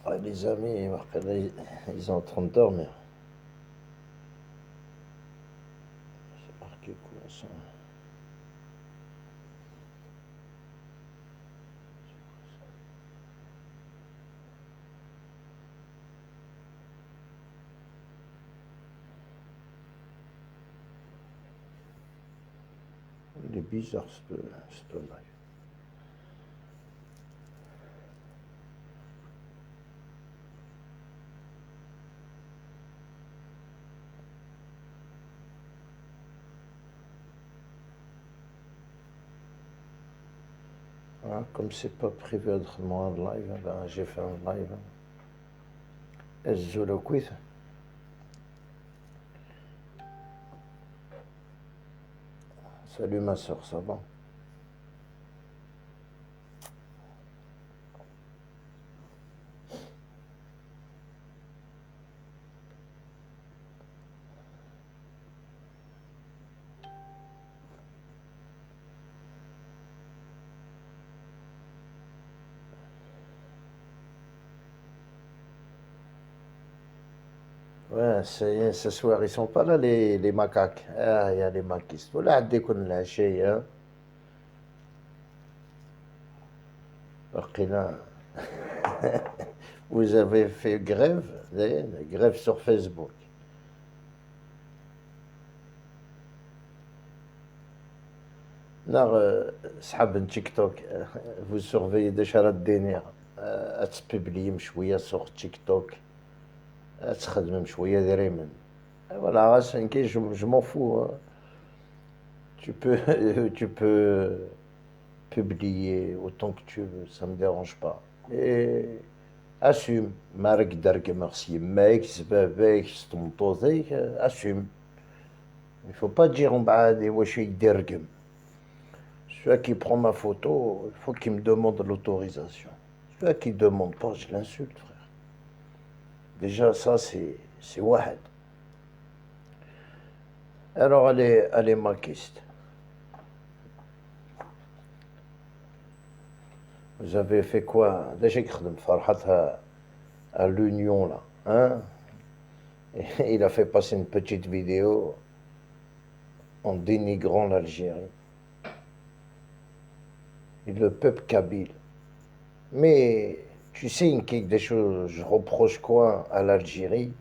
Ouais, les amis, ils sont en train de dormir. C'est marqué quoi ça? Il est bizarre ce live. Ah, comme c'est pas prévu autrement un live, ben, j'ai fait un live. Est-ce que le quiz? Salut ma soeur, ça va? Ouais, ça y est, ce soir, ils sont pas là les macaques. Ah, il y a les maquistes. Voilà, dès qu'on l'a chez, hein. Alors que là, vous avez fait grève, d'ailleurs, grève sur Facebook. Non, صحاب تيك توك vous surveillez déjà la dernière تببليم شويه sur TikTok تخدمم شويه دريمن voilà راسك je m'en fous hein. Tu peux tu peux publier autant que tu veux, ça me dérange pas. Et assume مالك درك مرسي ماك سبابك ستمطوطيك assume. Il faut pas dire on va des واش يدركم. Celui qui prend ma photo, il faut qu'il me demande l'autorisation. Celui qui ne demande pas, je l'insulte, frère. Déjà, ça, c'est wahed. Alors, elle est maquiste. Vous avez fait quoi? Déjà, Farhat à l'Union, là. Hein? Et il a fait passer une petite vidéo en dénigrant l'Algérie. Et le peuple kabyle. Mais tu sais, une des choses, je reproche quoi à l'Algérie?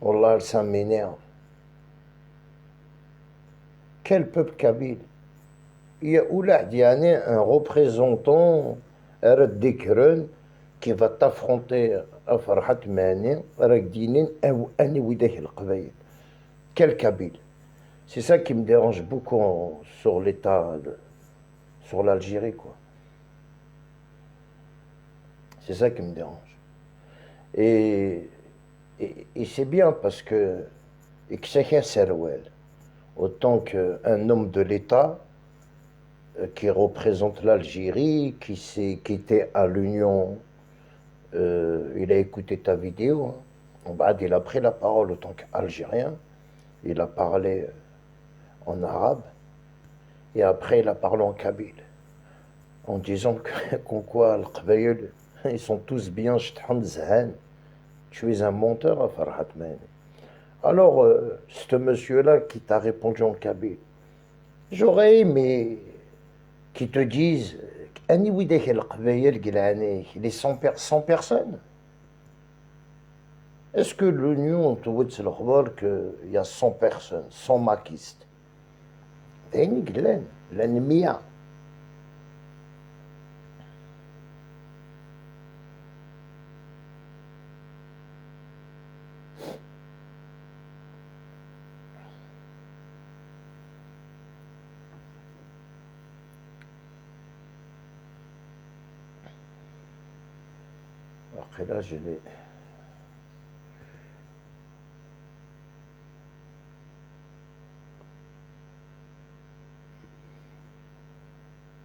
Wallah, ça m'énerve. Quel peuple kabyle? Il y a Oulad Yani, un représentant Erdikren qui va t'affronter à Farhat Mani, Ragdinin, ou Ani Widah el-Qbaïl. Quel Kabyle? C'est ça qui me dérange beaucoup sur l'État, sur l'Algérie, quoi. C'est ça qui me dérange. Et, et c'est bien parce que, et que chacun Serwell, autant qu'un homme de l'État, qui représente l'Algérie, qui était à l'Union. Il a écouté ta vidéo. Hein. Il a pris la parole en tant qu'Algérien. Il a parlé en arabe. Et après, il a parlé en kabyle. En disant qu'en quoi, ils sont tous bien, tu es un menteur, Farhat Mani. Alors, ce monsieur-là qui t'a répondu en kabyle, j'aurais aimé qui te disent Annie Widek el Qbayel Gilane, les 100 personnes. Est-ce que l'Union te dit qu'il y a 100 personnes, 100 maquistes? Annie Gilane, l'ennemi. Après là, je l'ai.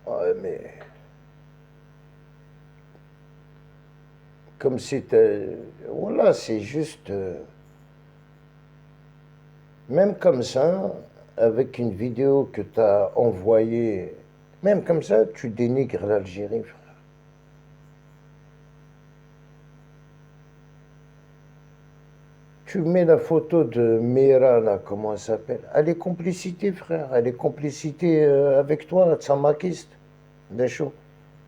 Ouais, mais comme c'était. Voilà, c'est juste. Même comme ça, avec une vidéo que tu as envoyée, même comme ça, tu dénigres l'Algérie, frère. Tu mets la photo de Mira, là, comment elle s'appelle? Elle est complicité, frère. Elle est complicité avec toi, Tsamakiste. D'accord.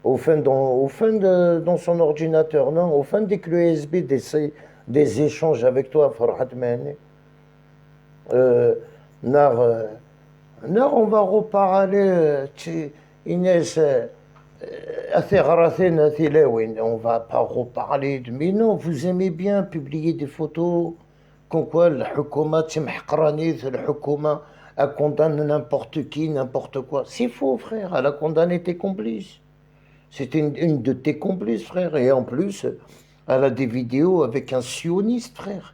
Dans son ordinateur, non, au fin des clés USB des échanges avec toi, Farhat Mehni. Euh, nar, euh, on va reparler, Inès, on va pas reparler de. Mais non, vous aimez bien publier des photos, comme quoi le Hukuma, le Hukuma a condamné n'importe qui, n'importe quoi. C'est faux, frère, elle a condamné tes complices. C'était une de tes complices, frère. Et en plus, elle a des vidéos avec un sioniste, frère.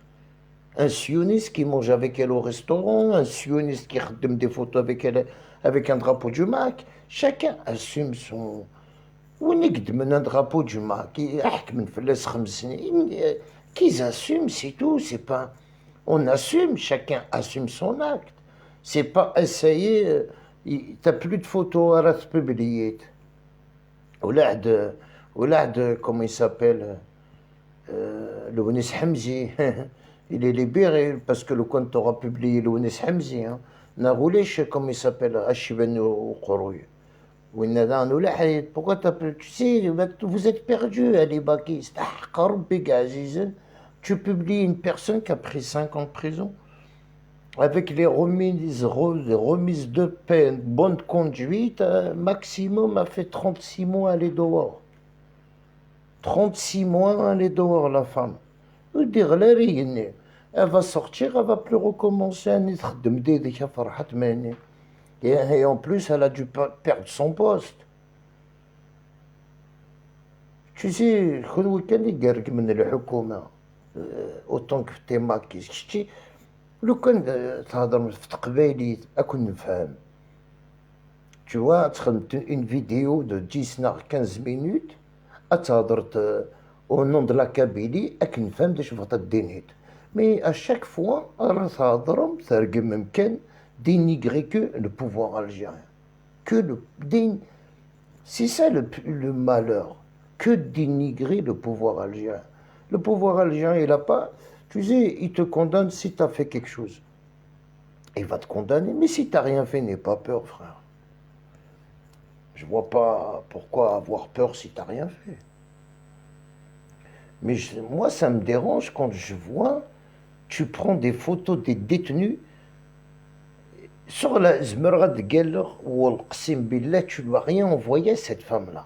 Un sioniste qui mange avec elle au restaurant, un sioniste qui donne des photos avec elle avec un drapeau du MAC. Chacun assume son. ونقد من un drapeau du MAC. يحك من فلاس 5 سنين. Qu'ils assument, c'est tout. C'est pas. On assume, chacun assume son acte. C'est pas essayer. T'as plus de photos à se publier. Comment il s'appelle Lounis Hamzi. Il est libéré parce que le compte aura publié Lounis Hamzi. N'a roulé comment il s'appelle Achiben ou Khourouy. Pourquoi tu sais, vous êtes perdu, Ali Baki. Tu publies une personne qui a pris 5 ans de prison avec les remises de peine, bonne conduite, maximum a fait 36 mois à aller dehors. 36 mois à aller dehors, la femme. Elle va sortir, elle va plus recommencer à être de et en plus, elle a dû perdre son poste. Tu sais, autant que t'es maquis. لو كان تهضر في تقبايلي أكون نفهم. Tu vois, une vidéo de 10 نار 15 minutes أتهضر au nom de la Kabylie أكن نفهم داش بغات دينيت. Mais à chaque fois, راه تهضرهم ترجم ممكن dénigrer que le pouvoir algérien. C'est ça le malheur. Que dénigrer le pouvoir algérien. Le pouvoir algérien, il n'a pas. Tu sais, il te condamne si tu as fait quelque chose. Il va te condamner. Mais si tu n'as rien fait, n'aie pas peur, frère. Je vois pas pourquoi avoir peur si tu n'as rien fait. Mais moi, ça me dérange quand je vois, tu prends des photos des détenus. Sur la Zmerad Geller ou Al-Qsim Billah, tu ne lui as rien envoyé à cette femme-là.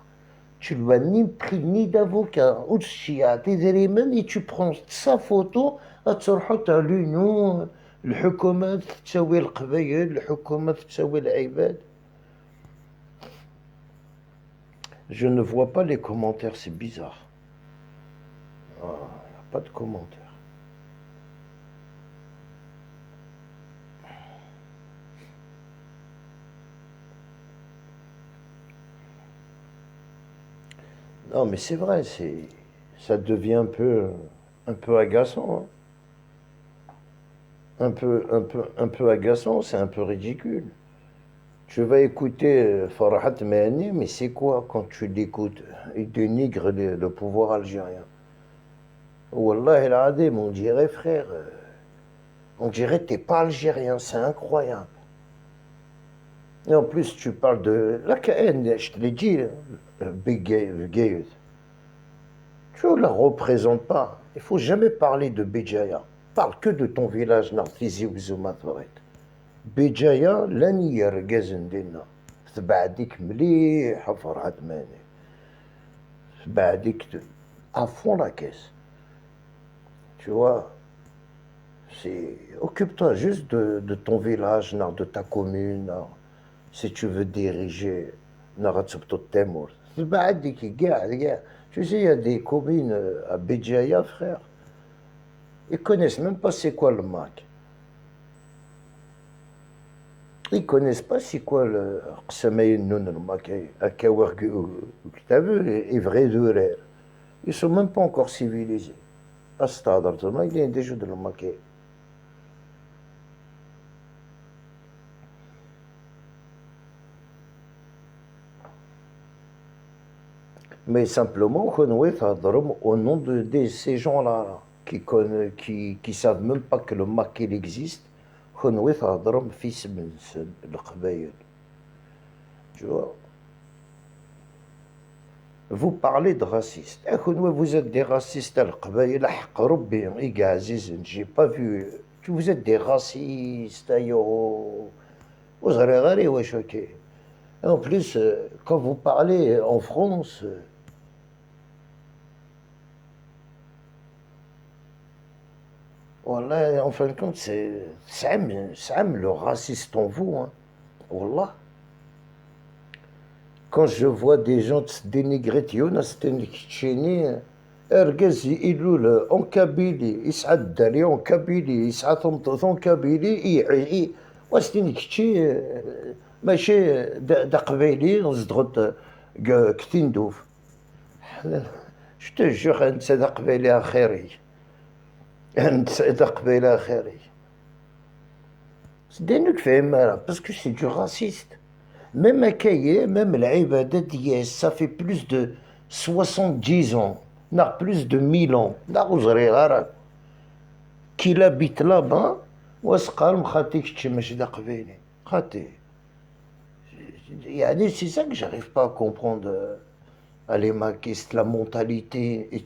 Tu lui as ni pris ni d'avocat, ou de chia, des éléments, et tu prends sa photo, tu as l'union, الحكومات تساوي القبائل, الحكومات تساوي العباد. Je ne vois pas les commentaires, c'est bizarre. Il n'y a pas de commentaires. Non, mais c'est vrai, ça devient un peu agaçant. Hein. Un peu agaçant, c'est un peu ridicule. Tu vas écouter Farhat Mehni, mais c'est quoi quand tu l'écoutes? Il dénigre le pouvoir algérien. Wallah el Adim, on dirait frère, on dirait t'es pas algérien, c'est incroyable. Et en plus, tu parles de la KN, je te l'ai dit, Big Gay. Tu ne la représentes pas. Il ne faut jamais parler de Béjaïa. Parle que de ton village, Nartizi ou Zoumatouret. Béjaïa, l'année يرقزن دينا. تبعديك مليح فرحة ماني. تبعديك à fond la caisse. Tu vois, occupe-toi juste de ton village, de ta commune. Si tu veux diriger, Temur. Tu sais, il y a des communes à Béjaïa, frère. Ils connaissent même pas c'est quoi le MAC. Ils connaissent pas c'est quoi le Qsamayin Noun le MAC. T'as vu, les vrais horaires. Ils sont même pas encore civilisés. Astadar, il y a des jeux de le MAC. Mais simplement, au nom de ces gens-là. qui savent même pas que le Mac il existe. كونوا تهضروا في اسم القبائل. Tu vois. Vous parlez de racistes. Vous êtes des racistes القبائل حق ربي يا عزيز. J'ai pas vu. Vous êtes des racistes. أيوه. وصغري غاري واش هكا. En plus, quand vous parlez en France, voilà, en fin de compte, c'est le raciste en vous. Hein. Wallah. Quand je vois des gens se dénigrer, ارجز يقولوا en Kabylie, يسعى الدري en Kabylie, يسعى طمطوط en Kabylie, واستني كتشي ماشي دا قبيلي نزدغد كتين دوف. Je te jure, انت دا قبيلي اخيري. انت دا قبيلي اخيري. صدقني فاهم parce que c'est du raciste. Même à Kaye, même l'Aïbada d'hier, ça fait plus de 70 ans, non, plus de 1000 ans, qu'il habite là-bas, c'est ça que j'arrive pas à comprendre, les maquistes, la mentalité, et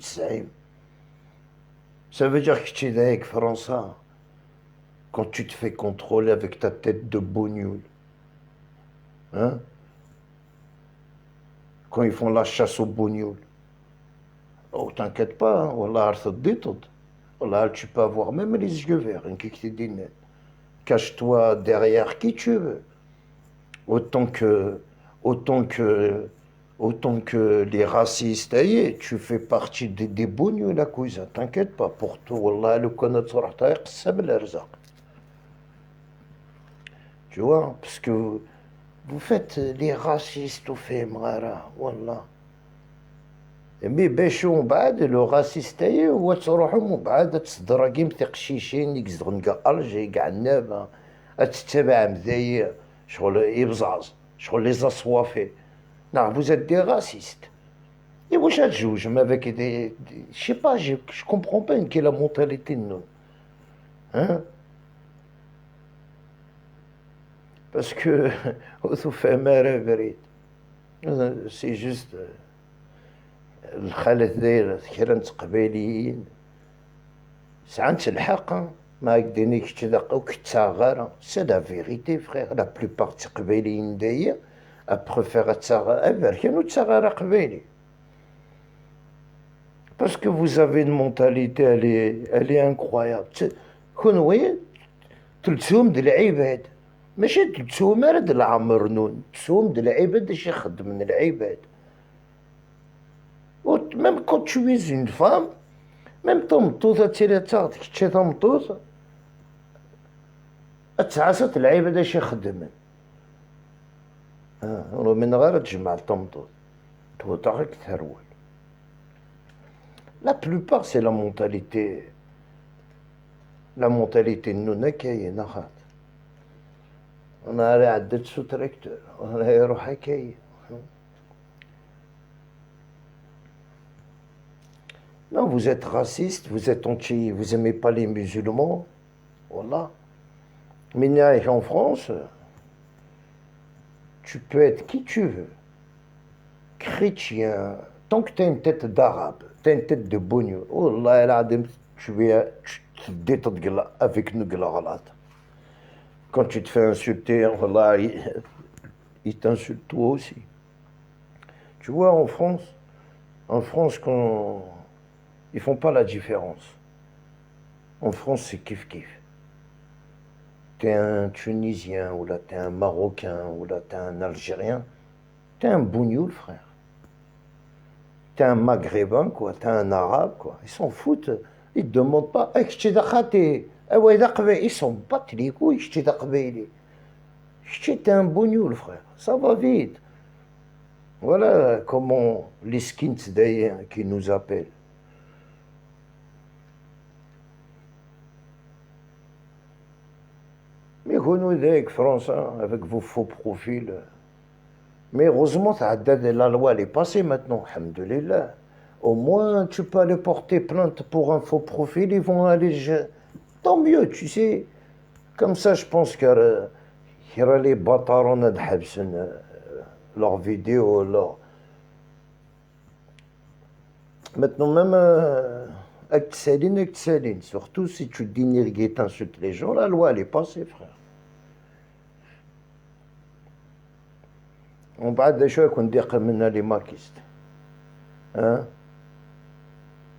ça veut dire que tu es avec Français, quand tu te fais contrôler avec ta tête de bougnoule. Hein? Quand ils font la chasse au bougnoul. Oh, t'inquiète pas, hein? Wallah, Wallah, tu peux avoir même les yeux verts. Cache-toi derrière qui tu veux. Autant que les racistes, tu fais partie des bougnoul, la cousin. T'inquiète pas, pour toi, Wallah, le connaître, tu vois, parce que vous faites les racistes au fait, Wallah. Mais باش بعد لو راسيست هو تروحوا من بعد تصدرقيم تقشيشين يقصدون كاع الجي كاع النابه تتبع مذايا شغل يبزاز شغل لي زصوافي. Non, vous êtes des racistes. Et vous êtes juge, mais avec des. Je sais pas, je comprends pas quelle est la mentalité de nous. Hein? Parce que. C'est juste. الخالة داير كرا قباليين ساعات الحق ما يقدرنيش تدق وكتاغارة سي لا فيغيتي فخير لا بلوبار تقباليين داير ابريفير تاغارة ابركان تاغارة قبالي parce que vous avez une mentalité elle est incroyable كونوي تلتسوم د العباد ماشي تلتسوم راه د العمرنون تلتسوم د العباد اش يخدم من العباد. Même quand tu es une femme, même تمطوطة تيراتاغ كتشي تمطوط اتعاسات العيبة داش يخدمن من غير تجمع التمطوط توطاغك تهرول. La plupart c'est la mentalité نونا كاينة خاطر انا راه عدت سو تراكتور انا يروح كاين. Non, vous êtes raciste, vous êtes anti, vous aimez pas les musulmans, voilà. Mais en France, tu peux être qui tu veux, chrétien, tant que tu as une tête d'arabe, tu as une tête de bougnou, oh là, tu te détends avec nous glagalate. Quand tu te fais insulter, voilà, il t'insulte toi aussi. Tu vois, en France, quand ils font pas la différence. En France, c'est kiff-kiff. T'es un Tunisien, ou là t'es un Marocain, ou là t'es un Algérien, t'es un bougnoul, frère. T'es un Maghrébin, quoi, t'es un Arabe, quoi. Ils s'en foutent. Ils te demandent pas, ils s'en battent les couilles, t'es un bougnoul, frère. Ça va vite. Voilà comment les skins d'ailleurs qui nous appellent. Mais vous êtes français avec vos faux profils. Mais heureusement, la loi elle est passée maintenant, alhamdoulilah. Au moins, tu peux aller porter plainte pour un faux profil, ils vont aller... Tant mieux, tu sais. Comme ça, je pense qu'il y aura les bâtards de Habsen, leurs vidéos, leurs... Maintenant, même avec Tsaline, surtout si tu dénigres et t'insultes les gens, la loi, elle est passée, frère. On va des choses qu'on dit comme les maquistes. Hein?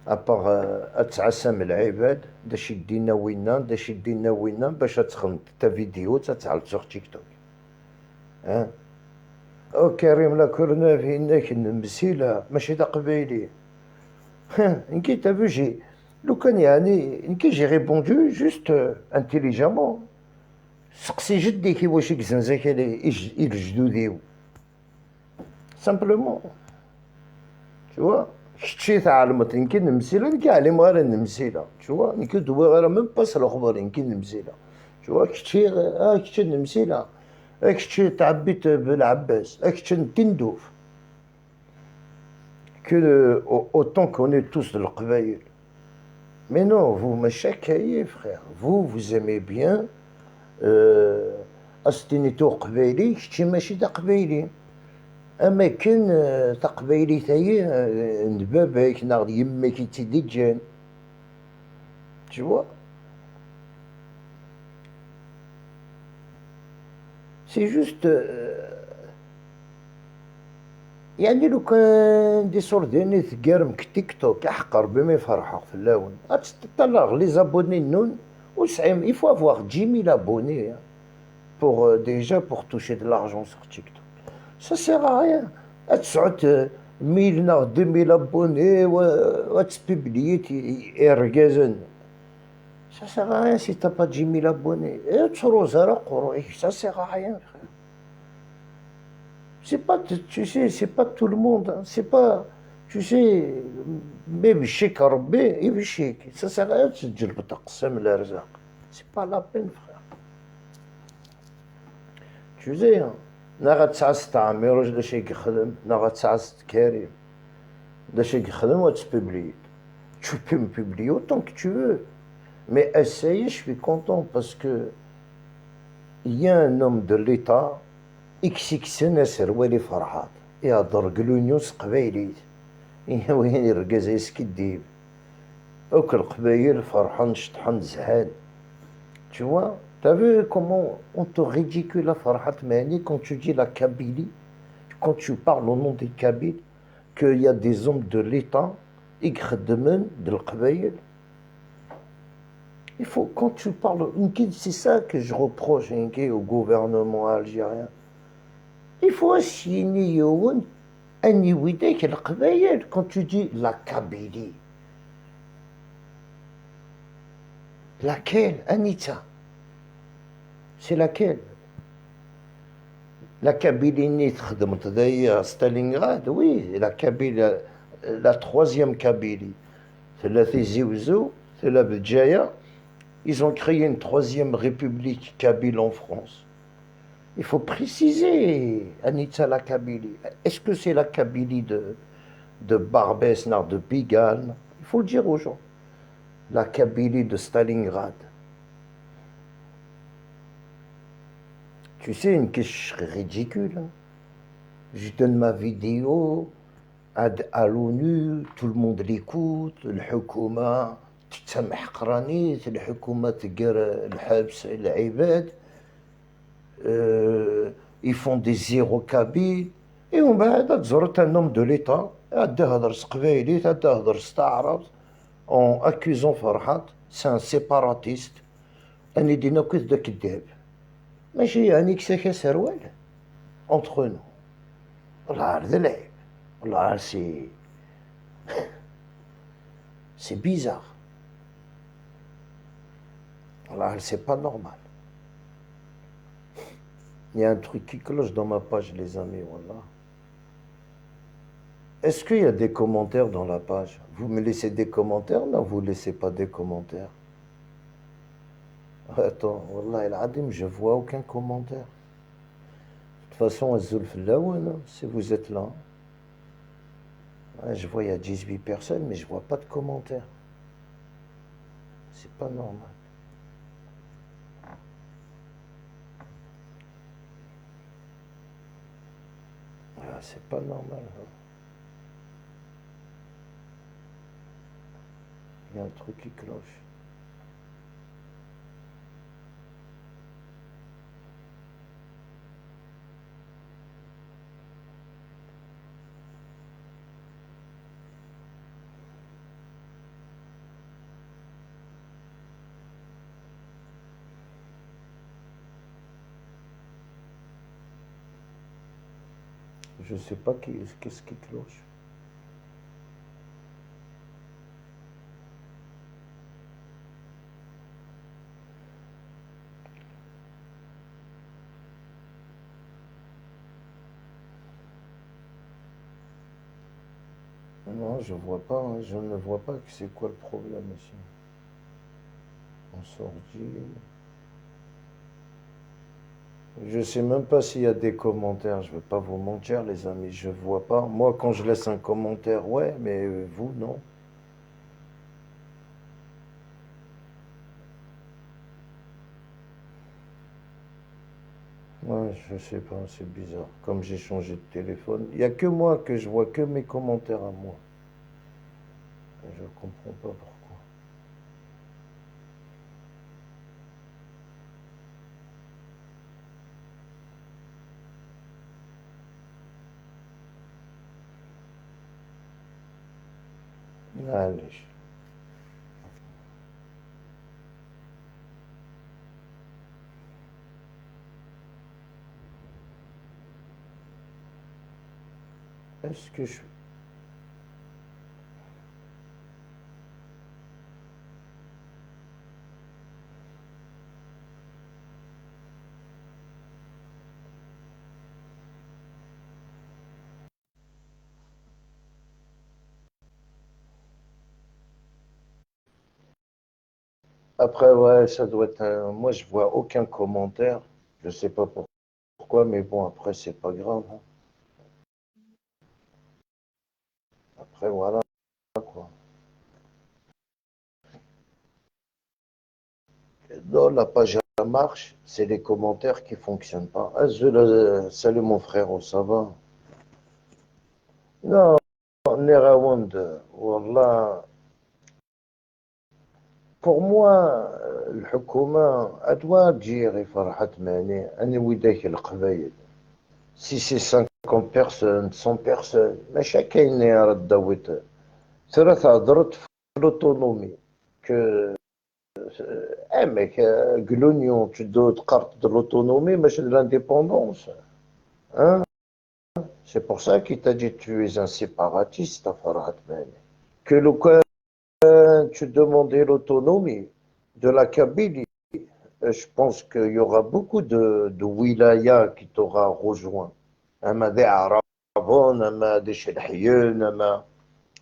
À part أتعسم العباد داش يدينا وينا داش يدينا وينا باش تخلط تا فيديو تتعرض sur تيك توك. ها او كريم لا كورنا فيناك نمسيلة ماشي دا قبايلي. نكي t'as vu j'ai لو كان يعني نكي j'ai répondu juste intelligemment. سقسي جدي كي واش يكزنزاك الجدوديو. Simplement. Tu vois? كتشي تعلمت يمكن نمسيلة نكي علم غير النمسيلة. Tu vois? نكي دوا غير من باس الخبر يمكن نمسيلة. Tu vois? كتشي نمسيلة. كتشي تعبيت بالعباس. كتشي تندوف. Que autant qu'on est tous de l'Qbaïl. Mais non, vous me chakaillez, frère. Vous aimez bien أستنيتو قبايلي كتشي ماشي دا قبايلي. أماكن تقبايلي تايي نباباك ناغ يماك يتيدي جان. Tu vois? C'est juste يعني لو كان دي صورديني تقارمك تيك توك احقر بما يفرحوك في اللون تطلع لي زابوني نون وسعيم il faut avoir 10 000 abonnés pour déjà pour toucher de l'argent sur TikTok. Ça sert à rien. تسعود 1000 ناغ 2000 abonnés وتسبيبليت يرقازن. Ça sert à rien si t'as pas 10 000 abonnés. تشرو زرق قروي ça sert à rien. C'est pas, tu sais, c'est pas tout le monde. Hein. C'est pas, tu sais, même chic ربي يمشيك. Ça sert à rien de تجلب تقسم الأرزاق. C'est pas la peine, frère. Tu sais, hein. ناغا تسعس تعميروج دا شي يخدم، ناغا تسعس كريم. دا شي يخدم وتببلي. Tu peux me publier autant que tu veux. Mais essaye, je suis content parce que il y a un homme de l'État إكسكسنا سروالي فرحات يهضر قلونيوس قبايليت وين يرقز يسكديب اوك القبايل فرحان شطحان زهاد. Tu vois, t'as vu comment on te ridicule la farhat mani quand tu dis la Kabylie, quand tu parles au nom des Kabyles, qu'il y a des hommes de l'État يخدمن بالقبايل. Il faut, quand tu parles, c'est ça que je reproche au gouvernement algérien. Il faut assigner un niwidek القبايل quand tu dis la Kabylie. Laquelle, Anita? C'est laquelle? La Kabylie ني تخدمت هذايا ستالينغراد. Oui, la Kabylie, la troisième Kabylie. ثلاثي زوزو ثلاث بجاية. Ils ont créé une troisième république kabyle en France. Il faut préciser, Anita, la Kabylie. Est-ce que c'est la Kabylie de Barbès, de Pigalle? Il faut le dire aux gens. La Kabylie de Stalingrad. Tu sais, une question ridicule. Hein? Je donne ma vidéo à l'ONU, tout le monde l'écoute, le Hukuma, تسمح قرانيت الحكومة تقر الحبس العباد. Ils font des zéro kabyles. Et on va تزورت un homme de l'État عدا هضر قبايلي عدا هضر استعرض en accusant فرحات c'est un séparatiste. أنا دينا كيف دا كداب ماشي يعني كساكا سروال entre nous. والله هذا العيب. والله c'est bizarre. Alors, c'est pas normal. Il y a un truc qui cloche dans ma page, les amis, voilà. Est-ce qu'il y a des commentaires dans la page? Vous me laissez des commentaires? Non, vous ne laissez pas des commentaires. Attends, wallah el-adim, je vois aucun commentaire. De toute façon, Azul Fillaouen, si vous êtes là. Ouais, je vois, il y a 18 personnes, mais je vois pas de commentaires. C'est pas normal. Ah, c'est pas normal, hein. Il y a un truc qui cloche. Je sais pas qu'est-ce qui cloche. Non, je vois pas, hein, je ne vois pas que c'est quoi le problème ici. On sortit. Je sais même pas s'il y a des commentaires. Je vais pas vous mentir, les amis. Je vois pas. Moi, quand je laisse un commentaire, ouais, mais vous, non. Ouais, je sais pas, c'est bizarre. Comme j'ai changé de téléphone, il y a que moi que je vois que mes commentaires à moi. Et je comprends pas pourquoi. Allez. Est-ce que je... Après, ouais, ça doit être moi, je vois aucun commentaire. Je sais pas pourquoi, mais bon, après, c'est pas grave, hein. Après, voilà, quoi. Non, la page elle marche, c'est les commentaires qui fonctionnent pas. Ah, salut mon frère, oh, ça va? Non, Nerawand, Wallah, pour moi, الحكومة أدوار تجيري فرحت ماني أنا ويداك القبايل. Si c'est 50 personnes, 100 personnes, ماشي كاين يا رد دويت. ثلاثة هضرت في l'autonomie. Que, mec, que l'Union, tu dois carte de l'autonomie, mais c'est de l'indépendance. Hein? C'est pour ça qu'il t'a dit tu es un séparatiste, Farhat Mani. Que le tu demandais l'autonomie de la Kabylie, je pense qu'il y aura beaucoup de wilayas qui t'aura rejoint. أما ذي عربون أما ذي شلحيين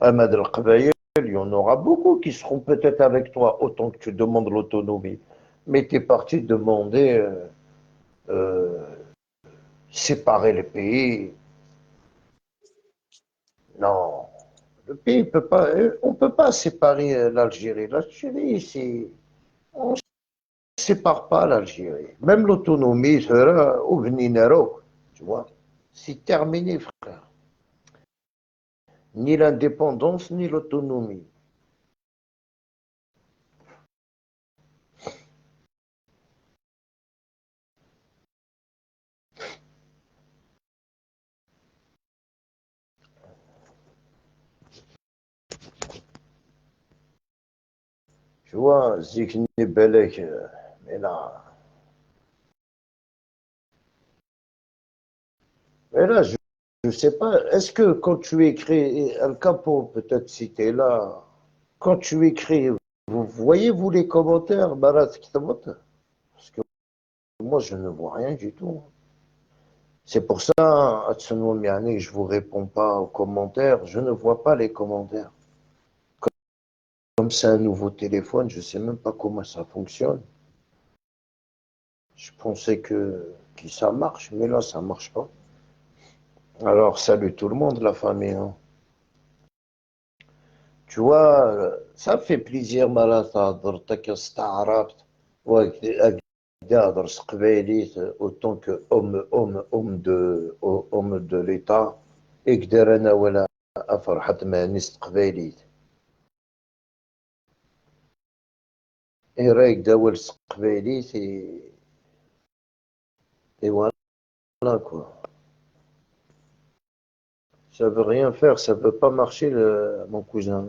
أما ذي القبائل, il y en aura beaucoup qui seront peut-être avec toi autant que tu demandes l'autonomie. Mais tu es parti demander euh, séparer les pays. Non, le pays peut pas, on peut pas séparer l'Algérie. L'Algérie, c'est, on ne sépare pas l'Algérie. Même l'autonomie, tu vois, c'est terminé, frère. Ni l'indépendance, ni l'autonomie. Tu vois, Zikni Belek, mais là, je ne sais pas, est-ce que quand tu écris, Al Capo, peut-être si tu es là, quand tu écris, vous voyez, vous, les commentaires, Marat Kitabot? Parce que moi, je ne vois rien du tout. C'est pour ça, Hatsanoum Yani, je ne vous réponds pas aux commentaires, je ne vois pas les commentaires. Comme c'est un nouveau téléphone, je ne sais même pas comment ça fonctionne. Je pensais que ça marche, mais là, ça ne marche pas. Alors, salut tout le monde, la famille, hein. Tu vois, ça fait plaisir, Malata, autant que homme de l'État, et que derena wala فرحة مهنيس قبايليت et رايك داول قبايليت et voilà quoi. Ça veut rien faire, ça veut pas marcher mon cousin.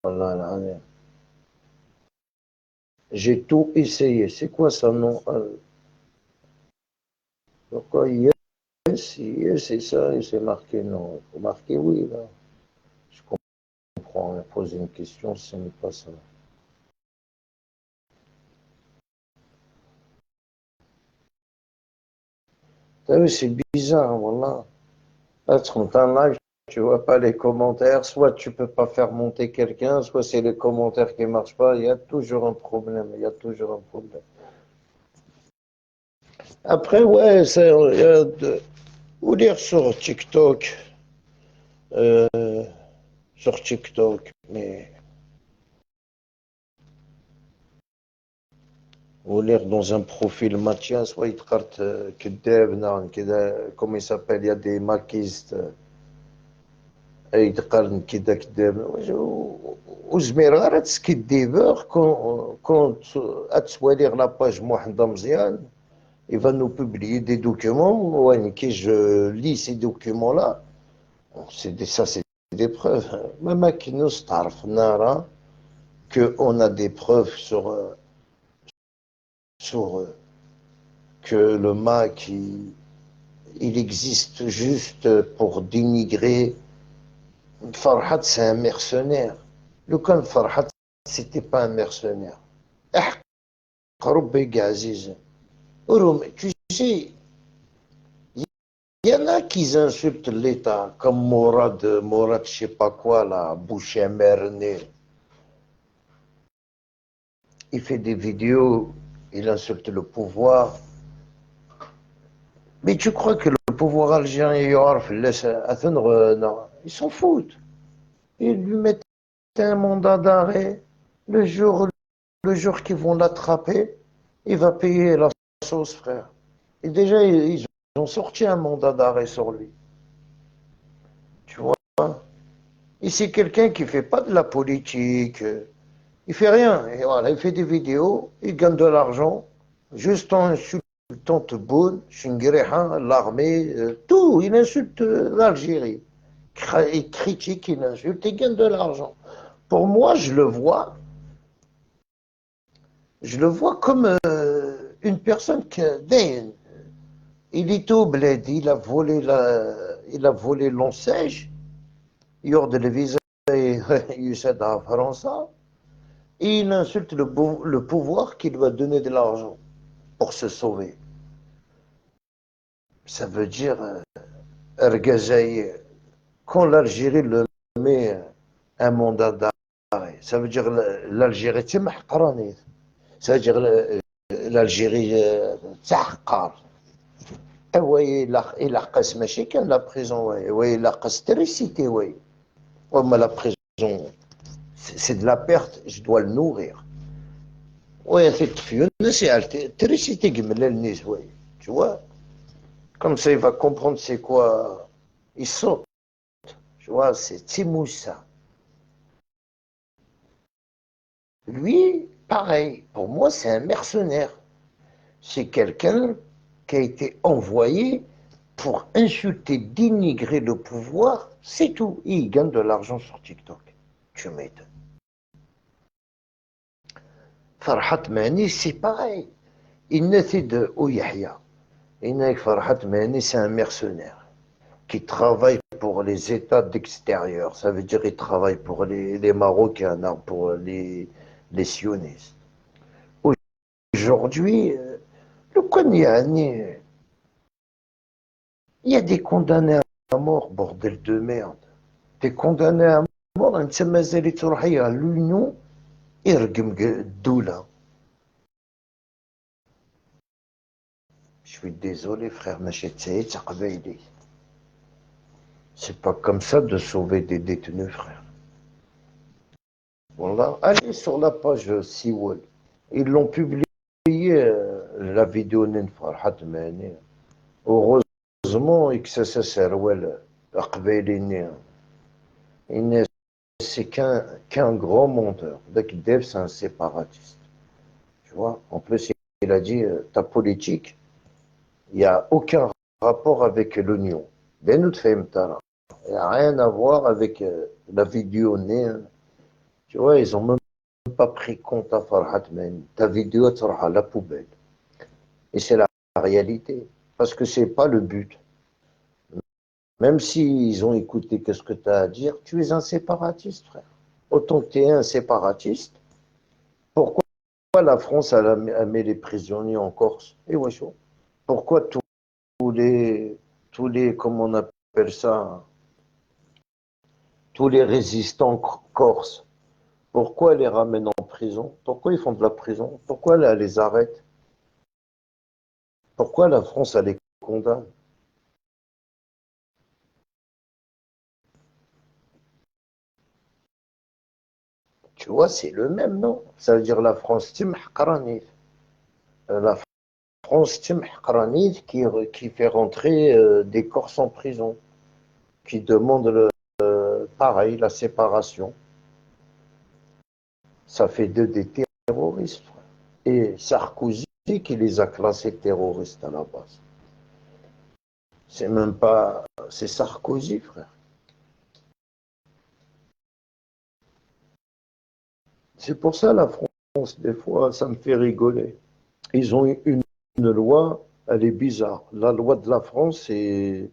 Voilà, là, j'ai tout essayé. C'est quoi ça nom? Pourquoi yes, yes, c'est ça, et c'est marqué non. Il faut marquer oui là. Je comprends, on pose une question, ce n'est pas ça. T'as vu, c'est bizarre, voilà. Là, tu es en live, tu vois pas les commentaires, soit tu peux pas faire monter quelqu'un, soit c'est les commentaires qui marchent pas, il y a toujours un problème, il y a toujours un problème. Après, ouais, il y a ou lire euh, sur TikTok, mais ou lire dans un profil Mathias, soit il te comment il s'appelle, il y a des maquistes, يتقارن كذا كذاب وزمير غير تسكيديفور كون تسوالي لا باج وحده مزيان il va nous publier des documents وين كي je lis ces documents là ça c'est des preuves même كي نص تعرف نرى que on a des preuves sur que le MAC il existe juste pour dénigrer. Farhat, c'est un mercenaire. Le Khan Farhat, c'était pas un mercenaire. Tu sais, il y en a qui insultent l'État, comme Morad, je sais pas quoi, là, Boucher Merné. Il fait des vidéos, il insulte le pouvoir. Mais tu crois que le pouvoir algérien, non, ils s'en foutent. Ils lui mettent un mandat d'arrêt. Le jour, le jour qu'ils vont l'attraper, il va payer la sauce, frère. Et déjà, ils ont sorti un mandat d'arrêt sur lui. Tu vois? Et c'est quelqu'un qui fait pas de la politique. Il fait rien. Et voilà, il fait des vidéos, il gagne de l'argent, juste en insultant Tebboune, Chinguiréha, l'armée, tout. Il insulte l'Algérie. Il critique, il insulte, il gagne de l'argent. Pour moi, je le vois comme une personne qui, il est au bled, il a volé l'enseigne, il a de visa يساعد à فرنسا, et il insulte le pouvoir qui lui a donné de l'argent pour se sauver. Ça veut dire, Ergazaï, quand l'Algérie le met un mandat d'arrêt, ça veut dire l'Algérie, ça veut dire l'Algérie, تحقر. Oui, il a قاس ماشي كان la prison, oui, il a قاس tricité, oui. Ouais, mais la prison, c'est de la perte, je dois le nourrir. Ouais, c'est tricité, oui. Tu vois, comme ça, il va comprendre c'est quoi. Il saute, tu vois, c'est Timoussa. Lui, pareil, pour moi, c'est un mercenaire. C'est quelqu'un qui a été envoyé pour insulter, dénigrer le pouvoir, c'est tout. Et il gagne de l'argent sur TikTok. Tu m'étonnes. Farhat Mani, c'est pareil. Il naît de Ouyahia. Farhat Mani, c'est un mercenaire qui travaille pour les États d'extérieur. Ça veut dire qu'il travaille pour les Marocains, non, pour les sionistes. Aujourd'hui, le Konyani, il y a des condamnés à mort, bordel de merde. Des condamnés à mort, un تسمى تروح à l'Union, يرقم الدولة. Je suis désolé, frère, ماشي تسعيد قبايلي. C'est pas comme ça de sauver des détenus, frère. Voilà. Allez sur la page Siwal. Ils l'ont publié, la vidéo de Farhat Mani. Heureusement, XSS Serwell, c'est qu'un grand menteur. Dev, c'est un séparatiste. Tu vois, en plus, il a dit ta politique, il n'y a aucun rapport avec l'Union. Il n'y a rien à voir avec la vidéo née. Tu vois, ils n'ont même pas pris compte à Farhat Mani. Ta vidéo sera à la poubelle. Et c'est la réalité. Parce que c'est pas le but. Même s'ils ont écouté ce que tu as à dire, tu es un séparatiste, frère. Autant que tu es un séparatiste, pourquoi la France a mis les prisonniers en Corse? Et wesh, pourquoi tous les, comment on appelle ça, tous les résistants corses, pourquoi les ramènent en prison? Pourquoi ils font de la prison? Pourquoi elle les arrête? Pourquoi la France, elle les condamne? Tu vois, c'est le même, non? Ça veut dire la France, la France qui fait rentrer des Corses en prison, qui demande pareil, la séparation. Ça fait d'eux des terroristes. Et Sarkozy qui les a classés terroristes à la base. C'est même pas... C'est Sarkozy, frère. C'est pour ça la France, des fois, ça me fait rigoler. Ils ont une loi, elle est bizarre. La loi de la France, c'est...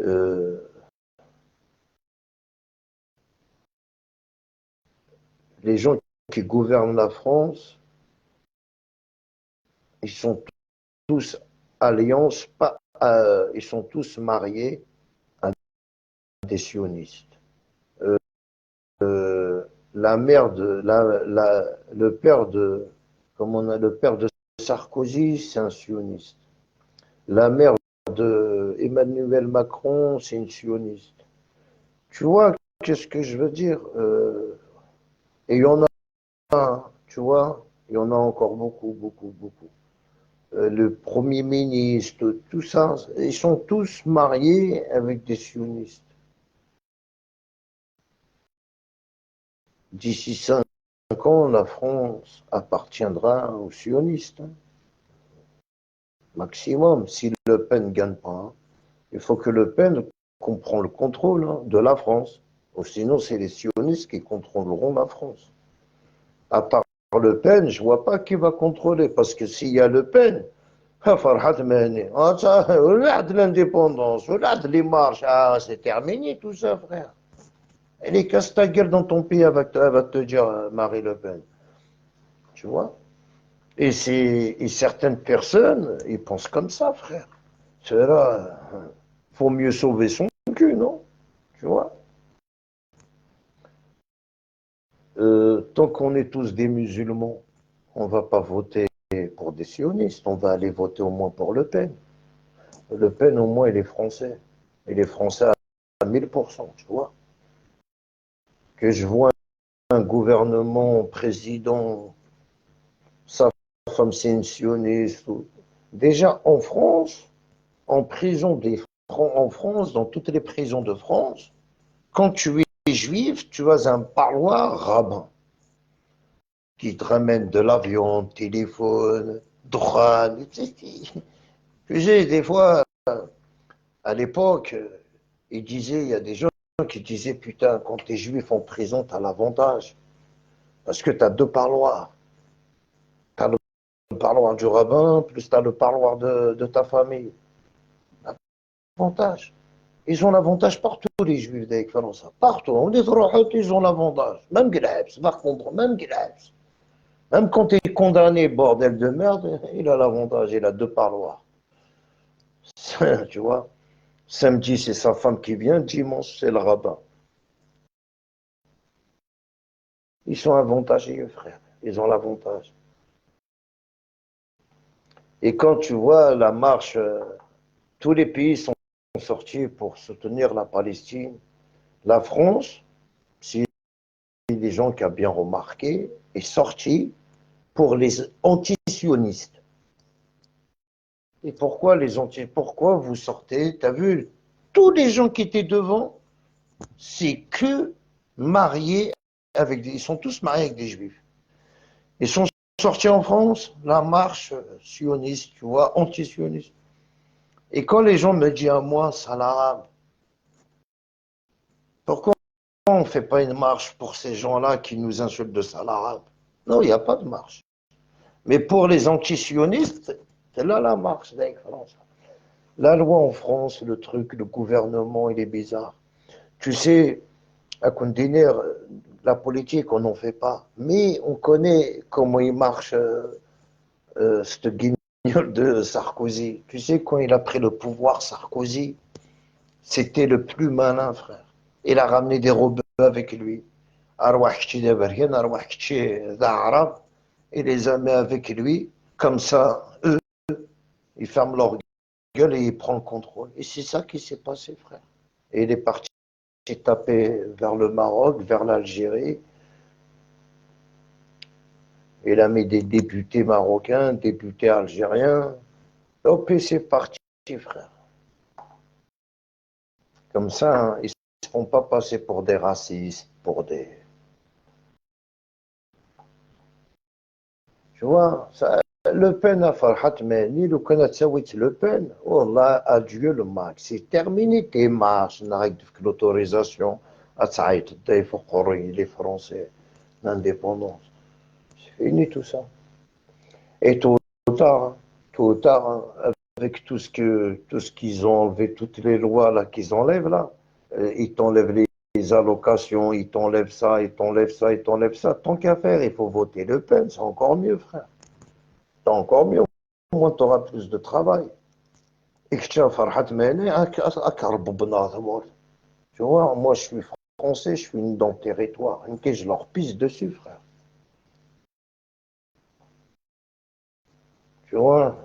euh, les gens qui gouvernent la France, ils sont tous alliances, pas, ils sont tous mariés à des sionistes. Euh, la mère de, le père de, comme on a le père de Sarkozy, c'est un sioniste. La mère de Emmanuel Macron, c'est une sioniste. Tu vois, qu'est-ce que je veux dire et il y en a, tu vois, il y en a encore beaucoup, beaucoup, beaucoup. Le Premier ministre, tout ça, ils sont tous mariés avec des sionistes. D'ici 5 ans, la France appartiendra aux sionistes, hein, maximum, si Le Pen ne gagne pas. Hein. Il faut que Le Pen comprenne le contrôle hein, de la France. Ou sinon, c'est les sionistes qui contrôleront la France. À part Le Pen, je ne vois pas qui va contrôler, parce que s'il y a Le Pen, فرحة مهني ولعت l'indépendance ولعت les marches c'est terminé tout ça frère elle est casse ta gueule dans ton pays elle va te dire Marie Le Pen tu vois et certaines personnes ils pensent comme ça frère c'est là faut mieux sauver son cul non tu vois tant qu'on est tous des musulmans on va pas voter pour des sionistes on va aller voter au moins pour Le Pen. Le Pen au moins il est français il est français à 1000%, tu vois. Que je vois un gouvernement, président, sa femme c'est une sioniste. Déjà en France, en prison en France, dans toutes les prisons de France, quand tu es juif, tu as un parloir rabbin qui te ramène de la viande, téléphone, drogue. Tu sais, des fois, à l'époque, il disait, il y a des gens qui disaient, putain, quand t'es juif en prison, t'as l'avantage. Parce que t'as deux parloirs. T'as le parloir du rabbin, plus t'as le parloir de ta famille. L'avantage. Ils ont l'avantage partout, les juifs d'Aix ça. Partout. On dit ils ont l'avantage. Même Gilabs, par contre, même Gilabs. Même quand t'es condamné, bordel de merde, il a l'avantage, il a deux parloirs. Tu vois. Samedi, c'est sa femme qui vient, dimanche, c'est le rabbin. Ils sont avantagés, frère. Ils ont l'avantage. Et quand tu vois la marche, tous les pays sont sortis pour soutenir la Palestine. La France, si les gens qui ont bien remarqué, est sortie pour les anti-sionistes. Et pourquoi pourquoi vous sortez? T'as vu, tous les gens qui étaient devant, c'est que mariés ils sont tous mariés avec des juifs. Ils sont sortis en France, la marche sioniste, tu vois, anti-sioniste. Et quand les gens me disent à moi, ça l'arabe, pourquoi on ne fait pas une marche pour ces gens-là qui nous insultent de sale arabe? Non, il n'y a pas de marche. Mais pour les anti-sionistes, c'est là la marche avec France. La loi en France, le truc, le gouvernement, il est bizarre. Tu sais, à Condé, la politique, on n'en fait pas. Mais on connaît comment il marche, cette guignole de Sarkozy. Tu sais, quand il a pris le pouvoir, Sarkozy, c'était le plus malin, frère. Il a ramené des rebeux avec lui. Il les a mis avec lui. Comme ça, eux, ils ferment leur gueule et ils prennent le contrôle. Et c'est ça qui s'est passé, frère. Et il est parti taper vers le Maroc, vers l'Algérie. Il a mis des députés marocains, députés algériens. Hop, et c'est parti, frère. Comme ça, hein, ils ne se font pas passer pour des racistes, pour des... Tu vois, ça, Le Pen a Farhat Meni, le Kanatsaouit Le Pen, oh là, adieu le max. C'est terminé tes marches, l'autorisation. Il faut les Français, l'indépendance. C'est fini tout ça. Et tôt ou tard, hein, avec tout ce qu'ils ont enlevé, toutes les lois là qu'ils enlèvent là, ils t'enlèvent les allocations, ils t'enlèvent ça, ils t'enlèvent ça, ils t'enlèvent ça. Tant qu'à faire, il faut voter Le Pen, c'est encore mieux, frère. C'est encore mieux. Au moins, tu auras plus de travail. Et que tu as Farhat Mene, tu vois, moi je suis français, je suis dans le territoire. Je leur pisse dessus, frère. Tu vois,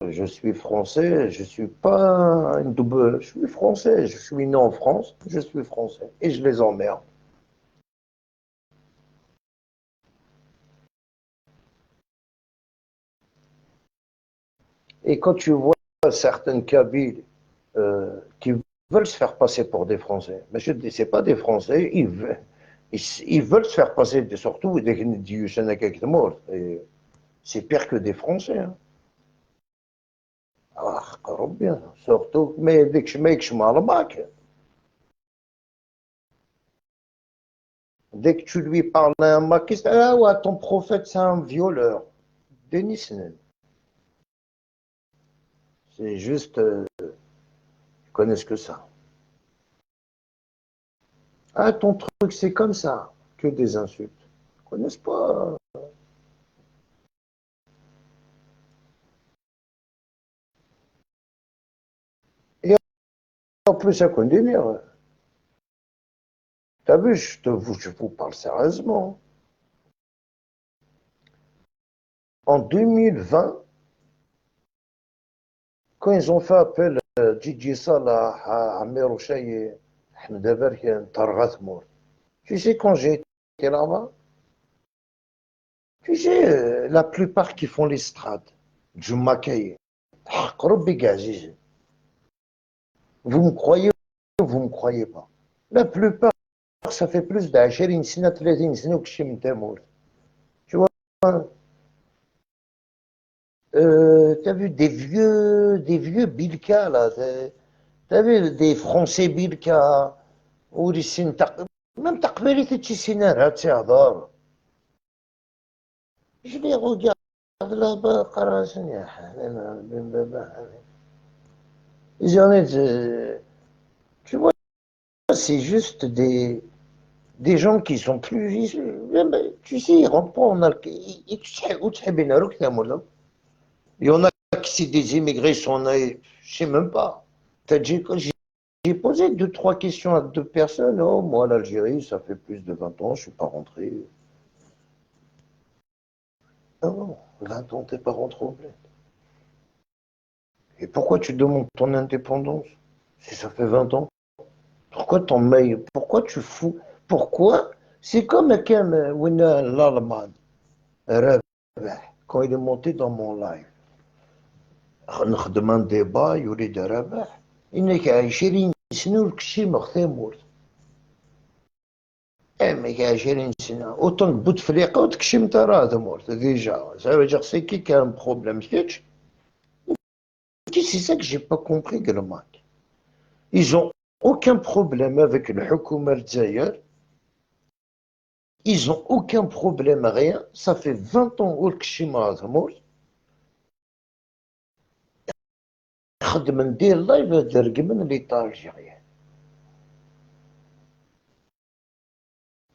je suis français, je suis pas une double. Je suis français, je suis né en France, je suis français. Et je les emmerde. Et quand tu vois certaines Kabyles qui veulent se faire passer pour des Français, mais je te dis, c'est pas des Français, ils veulent se faire passer, surtout des c'est pire que des Français. Hein. Ah, bien, surtout, mais dès que je mets que je m'arbaque, dès que tu lui parles à un maquiste, ah ouais, ton prophète, c'est un violeur. Denis, c'est juste, ils connaissent que ça. Ah, ton truc, c'est comme ça, que des insultes. Ils connaissent pas. Et en plus, ça connaît délire. T'as vu, je vous parle sérieusement. En 2020, quand ils ont fait appel à Gigi Salah, à Amir Ouchaye, Ahmed Abarkian, Targat Mour, tu sais, quand j'ai été là-bas, tu sais, la plupart qui font l'estrade, Djumakaye, vous me croyez ou vous me croyez pas? La plupart, ça fait plus d'20 سنة 30 سنة وكشي من تامور. Tu vois, t'as vu des vieux Bilka là, t'as vu des Français Bilka, ou des même تقبيلي تجي سينارها تهضر. Je les regarde là-bas, قراسني بن بابا. Tu vois, c'est juste des gens qui sont plus. Tu sais, ils rentrent pas en Algérie. Il y en a qui, c'est des immigrés, je sais même pas. J'ai posé deux, trois questions à deux personnes. Oh, moi, l'Algérie, ça fait plus de 20 ans, je suis pas rentré. Non, 20 ans, t'es pas rentré au bled. Et pourquoi tu demandes ton indépendance? Si ça fait 20 ans, pourquoi ton mail, pourquoi tu fous, pourquoi? C'est comme quand l'Allemagne, quand il est monté dans mon live, نخدم un débat يريد ربح إنك 20 سنة والكشي مغتمور مك 20 سنة autant بوتفليقة وتكشي انت راه تمورت déjà ça veut dire c'est qui a un problème كيتش c'est ça que j'ai pas compris Gremac ils ont aucun problème avec le حكومة الجزائر ils ont aucun problème rien ça fait 20 ans والكشي ما تمورت خدم ندير لايف درق من ليطا الجزائري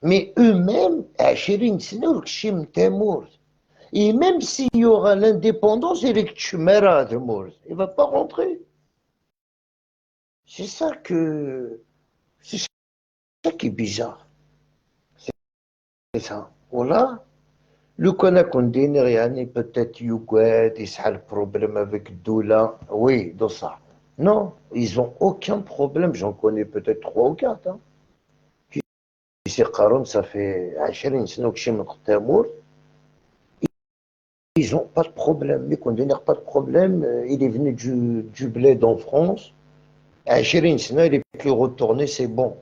mais eux-mêmes 20 سنة والكشي متامور. Et même s'il y aura l'indépendance, il ne va pas rentrer. C'est ça qui est bizarre. C'est ça. Voilà. Le Konak on dit peut-être Yougued, il a le problème avec Doula. Oui, dans ça. Non, ils n'ont aucun problème. J'en connais peut-être 3 ou 4. Hein. Ici, Karoun, ça fait 20 سنة que je suis ils n'ont pas de problème. Mais qu'on n'a pas de problème, il est venu du bled en France. 20 سنة, il est plus retourné, c'est bon.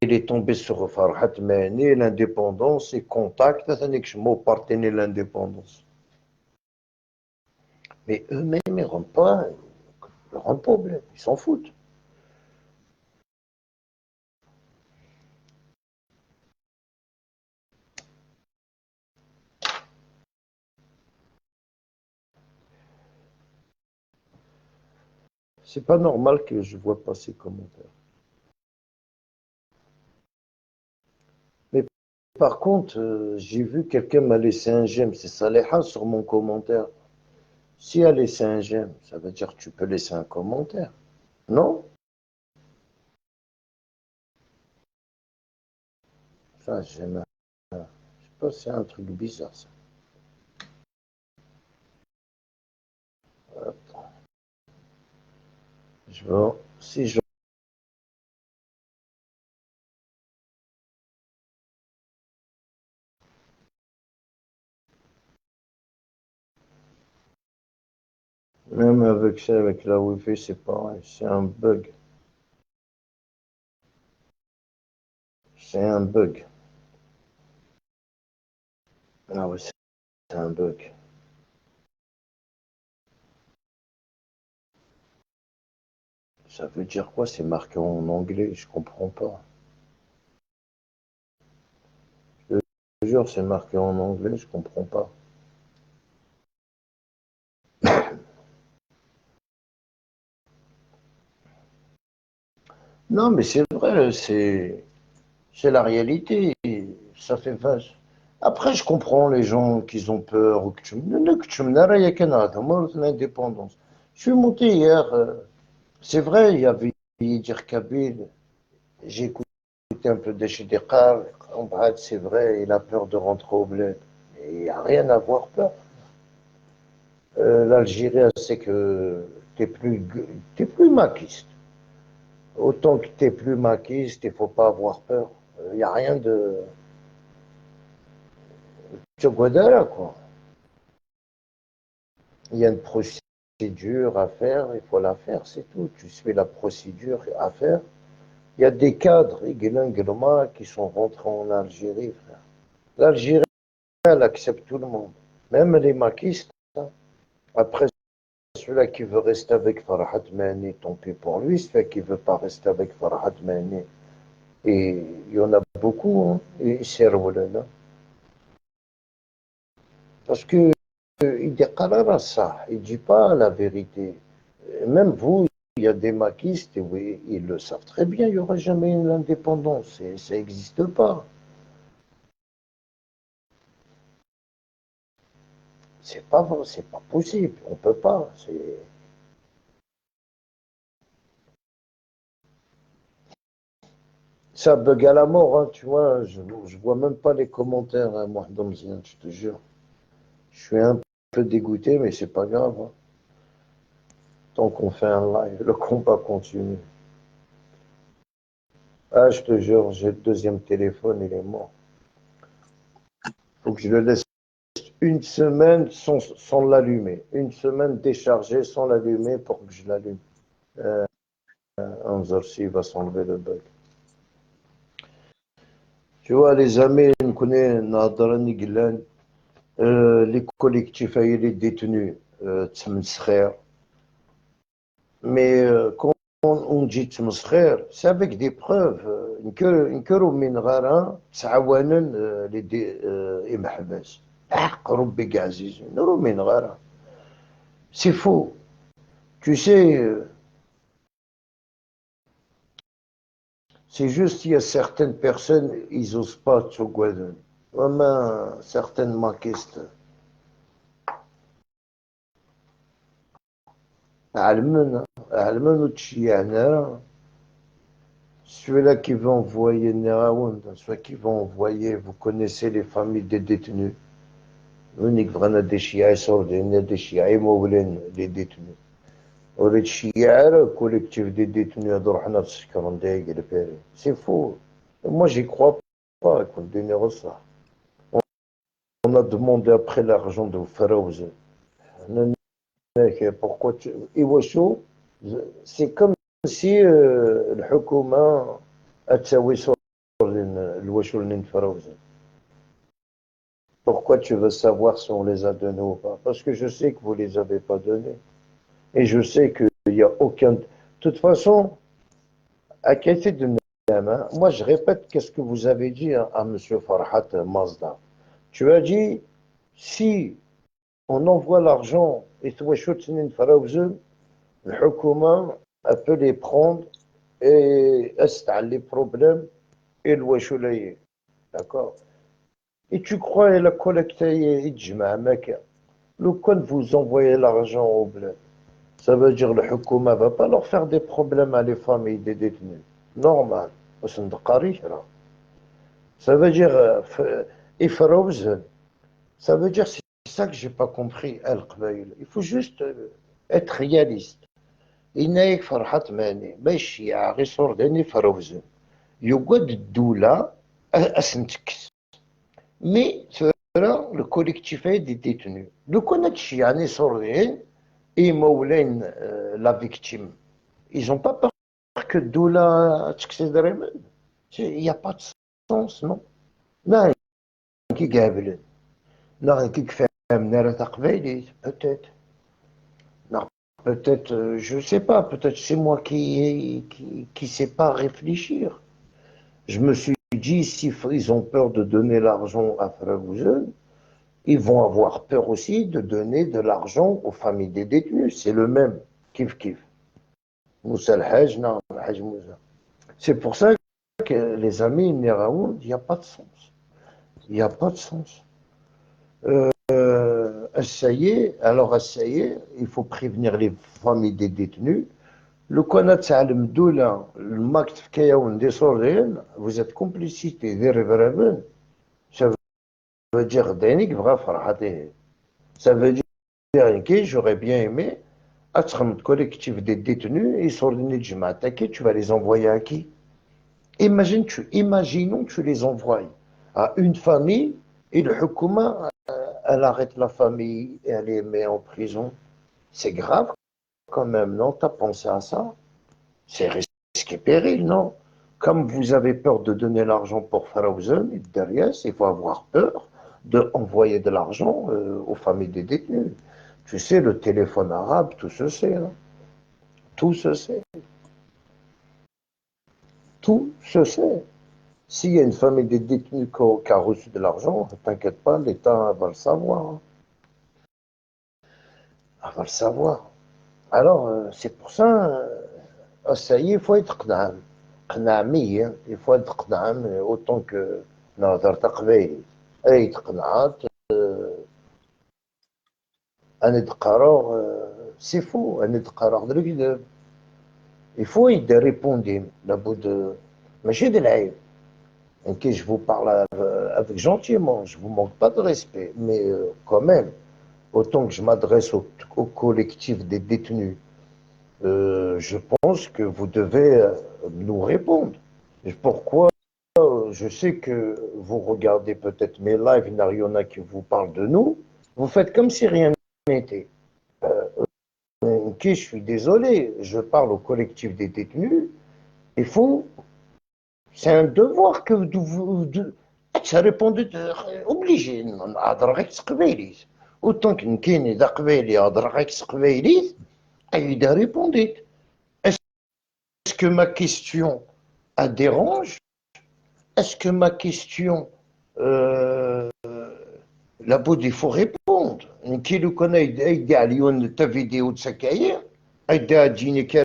Il est tombé sur Farhat Mani, l'indépendance, et contact, je mot partenaire l'indépendance. Mais eux-mêmes, ils ne rendent pas problème, ils s'en foutent. C'est pas normal que je vois pas ces commentaires. Mais par contre, j'ai vu quelqu'un m'a laissé un j'aime, c'est Saléha sur mon commentaire. Si elle a laissé un j'aime, ça veut dire que tu peux laisser un commentaire. Non? Ça, j'aime. Je sais pas, c'est un truc bizarre, ça. Attends. Je vois. Si je. Même avec ça, avec la Wi-Fi, c'est pareil. C'est un bug. C'est un bug. Ah ouais, c'est un bug. Ça veut dire quoi? C'est marqué en anglais, je comprends pas. Je te jure, c'est marqué en anglais, je comprends pas. Non, mais c'est vrai, c'est la réalité. Ça fait vache. Après, je comprends les gens qui ont peur ou que tu me dis, il y a Canada, moi, l'indépendance. Je suis monté hier, c'est vrai, il y avait Yidir Kabil, j'ai écouté un peu de Chidikar, c'est vrai, il a peur de rentrer au bled. Et il n'y a rien à avoir peur. L'Algérie, c'est que t'es plus maquiste. Autant que t'es plus maquiste, il ne faut pas avoir peur. Il n'y a rien de. Tchogodala, quoi. Il y a une procédure à faire, il faut la faire, c'est tout. Tu suis la procédure à faire. Il y a des cadres, qui sont rentrés en Algérie, frère. L'Algérie, elle accepte tout le monde. Même les maquistes. Hein. Après, celui-là qui veut rester avec Farhat Mani, tant pis pour lui. Celui qui ne veut pas rester avec Farhat Mani. Et il y en a beaucoup, hein. Et là. Parce que il déclare ça, il ne dit pas la vérité. Même vous, il y a des maquistes, et oui, ils le savent très bien, il n'y aura jamais une indépendance, ça n'existe pas. C'est pas vrai, c'est pas possible, on peut pas. Ça bug à la mort, hein, tu vois, je vois même pas les commentaires, hein, moi, Domzien, je te jure. Je suis un peu dégoûté, mais c'est pas grave. Hein. Tant qu'on fait un live, le combat continue. Ah, je te jure, j'ai le deuxième téléphone, il est mort. Faut que je le laisse une semaine sans l'allumer. Une semaine déchargé sans l'allumer pour que je l'allume. Anzorsi va s'enlever le bug. Tu vois, les amis, on connaît Nadrani Gillan, les collectifs et les détenus, Tmskhir. Mais quand on dit Tmskhir, c'est avec des preuves. نكروا من غيرها تعاونن les المحبس. حق ربي عزيز نروا من غيرها. C'est faux. Tu sais, c'est juste qu'il y a certaines personnes, ils n'osent pas تقعدن. وما certaines maquistes. علمنا وتشيعنا. Celui-là qui veut envoyer Neraoun, celui qui va envoyer, vous connaissez les familles des détenus. Unique vraiment des chiens sordines, des chiens moulins, les détenus. Ou les chiens, le collectif des détenus, c'est faux. Moi, j'y crois pas, ça. On a demandé après l'argent de Farouz. Pourquoi tu... Iwashu, c'est comme si le Hukuma a tsawi sur l'Iwashu Farouz. Pourquoi tu veux savoir si on les a donnés ou pas? Parce que je sais que vous ne les avez pas donnés. Et je sais qu'il n'y a aucun... De toute façon, à qualité de Nama, moi je répète qu'est-ce que vous avez dit à M. Farhat Mazda. Tu as dit, si on envoie l'argent et Touachoutinin Farouzun, le Hukuma peut les prendre et les problèmes et le Wachoulaye. D'accord? Et tu crois que la collecte est mec. Le quand vous envoyez l'argent au bled, ça veut dire que le Hukuma ne va pas leur faire des problèmes à les familles des détenus. Normal. Ça veut dire, ça veut dire, c'est ça que j'ai pas compris, il faut juste être réaliste. إنك فرحت ماني باش يعغي صورداني فروزن يقعد الدولة أسنتكس مي ترى le collectif des détenus. Le connaît يعني صوردين et Moulin, la victime, ils n'ont pas peur que Doula تكسدريمن. Il n'y a pas de sens, non? Non, qui قابل. Non, qui فهم نرى تقبيلي peut-être. Non, peut-être, je ne sais pas, peut-être c'est moi qui sais pas réfléchir. Je me suis dit, si ils ont peur de donner l'argent à Fragouzen, ils vont avoir peur aussi de donner de l'argent aux familles des détenus. C'est le même, kif kif. Moussa al-Hajj, non, al-Hajj Moussa. C'est pour ça que les amis Neraoud, il n'y a pas de sens. Il n'y a pas de sens. Alors, ça y est, il faut prévenir les familles des détenus. Le Konat Salim Doula, le Makt Kayaoun des Sordines, vous êtes complicité des Reveraben. Ça veut dire Danik Vra Farhate. Ça veut dire que j'aurais bien aimé être un collectif des détenus et Sordines Jumata, tu vas les envoyer à qui? Imaginons que tu les envoies à une famille et le Hukuma, elle arrête la famille et elle les met en prison. C'est grave quand même, non? T'as pensé à ça? C'est risque et péril, non? Comme vous avez peur de donner l'argent pour Farouzen, derrière, il faut avoir peur d'envoyer de l'argent aux familles des détenus. Tu sais, le téléphone arabe, tout se sait. Hein? Tout se sait. Tout se sait. S'il y a une famille des détenus qui a reçu de l'argent, ne t'inquiète pas, l'État va le savoir. Hein. Elle va le savoir. Alors, c'est pour ça, ça y est, il faut être qnam. Qnami, hein. Il faut être qnam autant que نهضر تقبايل. أي تقنعات أنا تقرار c'est faux, أنا تقرار درك il faut y répondre لابد ماشي د العيب. Ok, je vous parle avec gentiment, je ne vous manque pas de respect, mais quand même, autant que je m'adresse au collectif des détenus Je pense que vous devez nous répondre. Pourquoi je sais que vous regardez peut-être mes lives, il y en a qui vous parlent de nous. Vous faites comme si rien n'était. Ok, je suis désolé, je parle au collectif des détenus. Il faut, c'est un devoir que vous, ça répond obligé. Autant qu'une kine d'aqbeli, Aïda répondait. Est-ce que ma question a dérange? Est-ce que ma question, la bout il faut répondre. Qui le connaît, il a ta vidéo de Sakaïr, il a dit que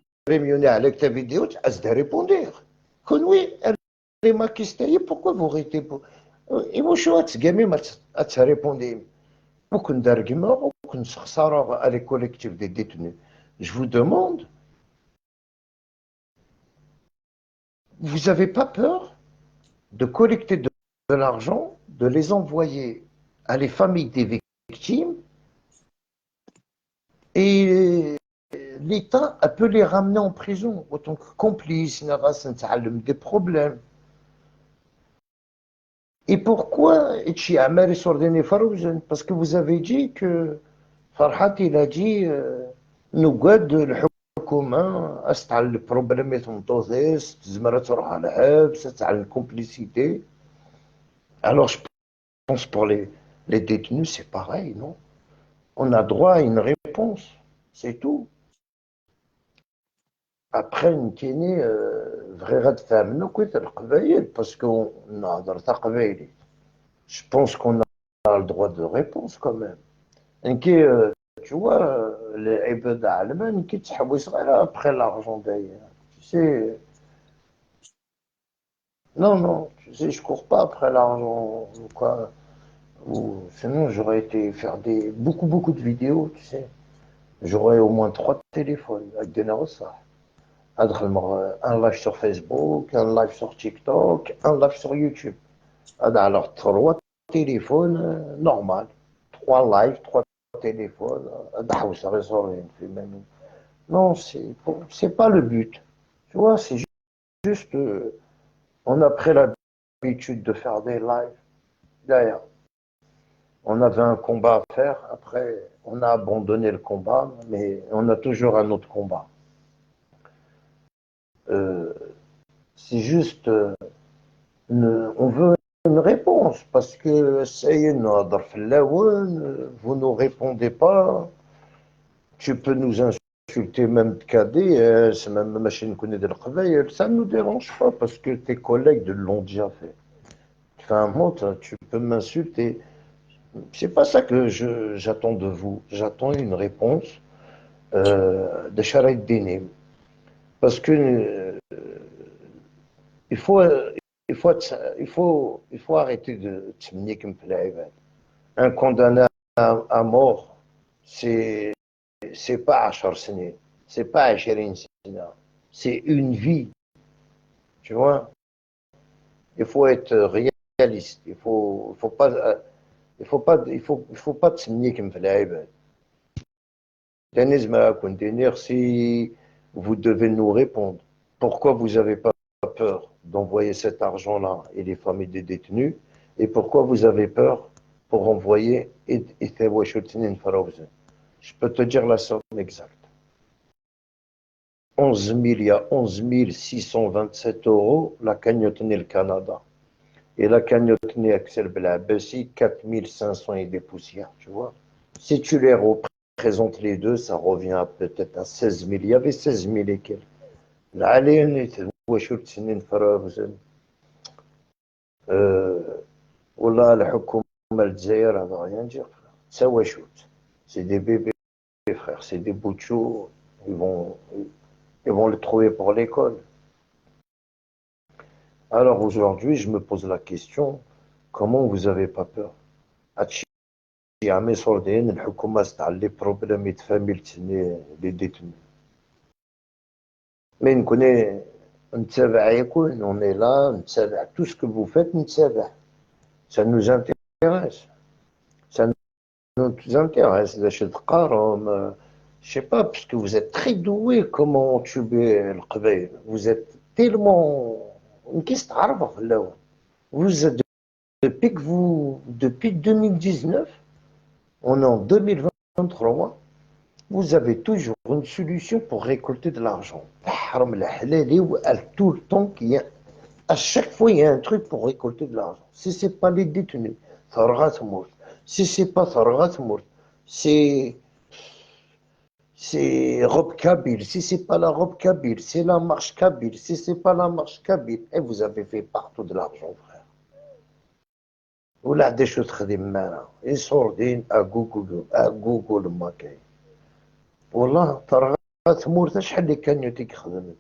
avec ta vidéo, tu as répondu. Quand oui, elle est ma question, pourquoi vous arrêtez pas? Et moi, je suis gamé, à te répondre. Aucun argument, aucun sara à les collectifs des détenus. Je vous demande, vous n'avez pas peur de collecter de l'argent, de les envoyer à les familles des victimes et l'État peut les ramener en prison autant que complices, des problèmes. Et pourquoi parce que vous avez dit que Farhat, il a dit nous قد الحكومة أستعل البروبليم يتمطوزيس تزمرة تروح على الحبس تاع الكومبليسيتي. Alors je pense pour les détenus c'est pareil, non? On a droit à une réponse, c'est tout. Après une كايني vrai غتفهمنا كويت القبايل parce qu'on نهضر تا قبايلي. Je pense qu'on a le droit de réponse quand même. Inquiet, tu vois, les عباد allemands qui تحوس غير après l'argent d'ailleurs. Tu sais, non, non, tu sais, je cours pas après l'argent ou quoi. Ou, sinon, j'aurais été faire beaucoup, beaucoup de vidéos, tu sais. J'aurais au moins 3 téléphones avec des ça. Un live sur Facebook, un live sur TikTok, un live sur YouTube. Alors, 3 téléphones, normal. 3 lives, 3 téléphones. Non, c'est pas le but. Tu vois, c'est juste, on a pris l'habitude de faire des lives. D'ailleurs, on avait un combat à faire. Après, on a abandonné le combat, mais on a toujours un autre combat. Euh, c'est juste, on veut une réponse parce que ça y est, vous nous répondez pas. Tu peux nous insulter même de cadet, c'est même machine connaît de ça ne nous dérange pas parce que tes collègues l'ont déjà fait. Enfin, moi, tu peux m'insulter. C'est pas ça que j'attends de vous. J'attends une réponse de Sharait Dinim. Parce que il faut, il faut arrêter de t'amener comme un condamné à mort, c'est pas 10 سنين, c'est pas 20 سنة, c'est une vie, tu vois. Il faut être réaliste, il faut pas t'amener comme si vous devez nous répondre. Pourquoi vous n'avez pas peur d'envoyer cet argent-là et les familles des détenus? Et pourquoi vous avez peur pour envoyer Je peux te dire la somme exacte. 11 000, il y a 11 627 euros la cagnotte le Canada. Et la cagnotte Axel Belabessi, 4 500 et des poussières, tu vois. Si tu les représentes les deux, ça revient peut-être à 16 000. Il y avait 16 000 et quelques. والله الحكومة الجزائر هذا rien dire. تساوى شوت. C'est des bébés, frère. C'est des bouts de chou. Ils vont le trouver pour l'école. Alors aujourd'hui, je me pose la question, comment vous n'avez pas peur? les problèmes de famille les détenus. Mais on connaît, on est là, tout ce que vous faites, ça nous intéresse. Ça nous intéresse. Je sais pas, parce que vous êtes très doué comment tuer le Qbaïl. Vous êtes tellement... Qu'est-ce que tu là? Vous êtes, depuis 2019, on est en 2023, vous avez toujours une solution pour récolter de l'argent. Tout le temps, à chaque fois, il y a un truc pour récolter de l'argent. Si ce n'est pas les détenus, si ce n'est pas c'est c'est robe kabyle. Si c'est pas la robe kabyle, c'est la marche kabyle. Si c'est pas la marche kabyle, et vous avez fait partout de l'argent, frère. ولا des choses خدمنا يصوردين Google ما كاين والله ترى تمور شحال لي كانيوت خدمت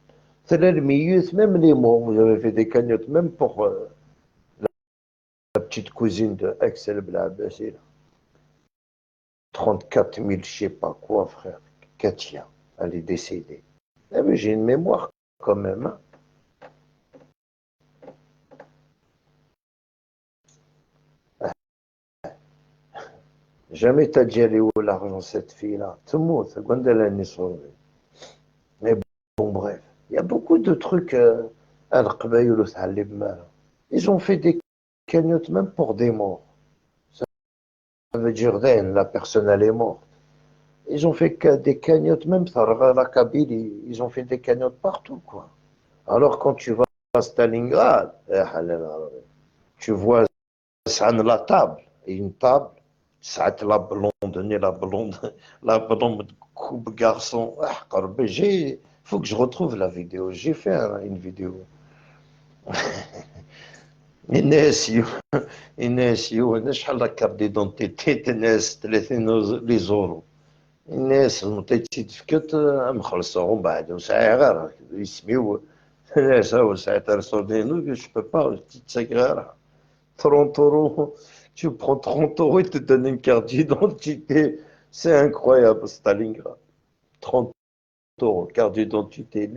ثلا الميوت même les morts vous avez fait des cagnottes même pour la petite cousine de Axel Blabassi 34 000 je sais pas quoi frère Katia elle est décédée mais j'ai une mémoire quand même hein. Jamais t'as dit aller où l'argent cette fille-là. Mais bon, bref. Il y a beaucoup de trucs. Ils ont fait des cagnottes même pour des morts. Ça veut dire la personne elle est morte. Ils ont fait des cagnottes même la Kabylie. Ils ont fait des cagnottes partout quoi. Alors quand tu vas à Stalingrad, tu vois ça la table. Et une table. Ça la blonde, la blonde coupe garçon. Faut que je retrouve la vidéo. J'ai fait une vidéo. الناس شحال لا كارت ديدونتيتي تاع الناس 30 لي زورو الناس المطيتي تفكت مخلصة ومن بعد وساعي غير يسميو الناس هو ساعي تاع رسولينو جو بو با تتساق غير 30 euros, tu prends 30 euros, ils te donnent une carte d'identité. C'est incroyable, Stalingrad. 30 euros, carte d'identité,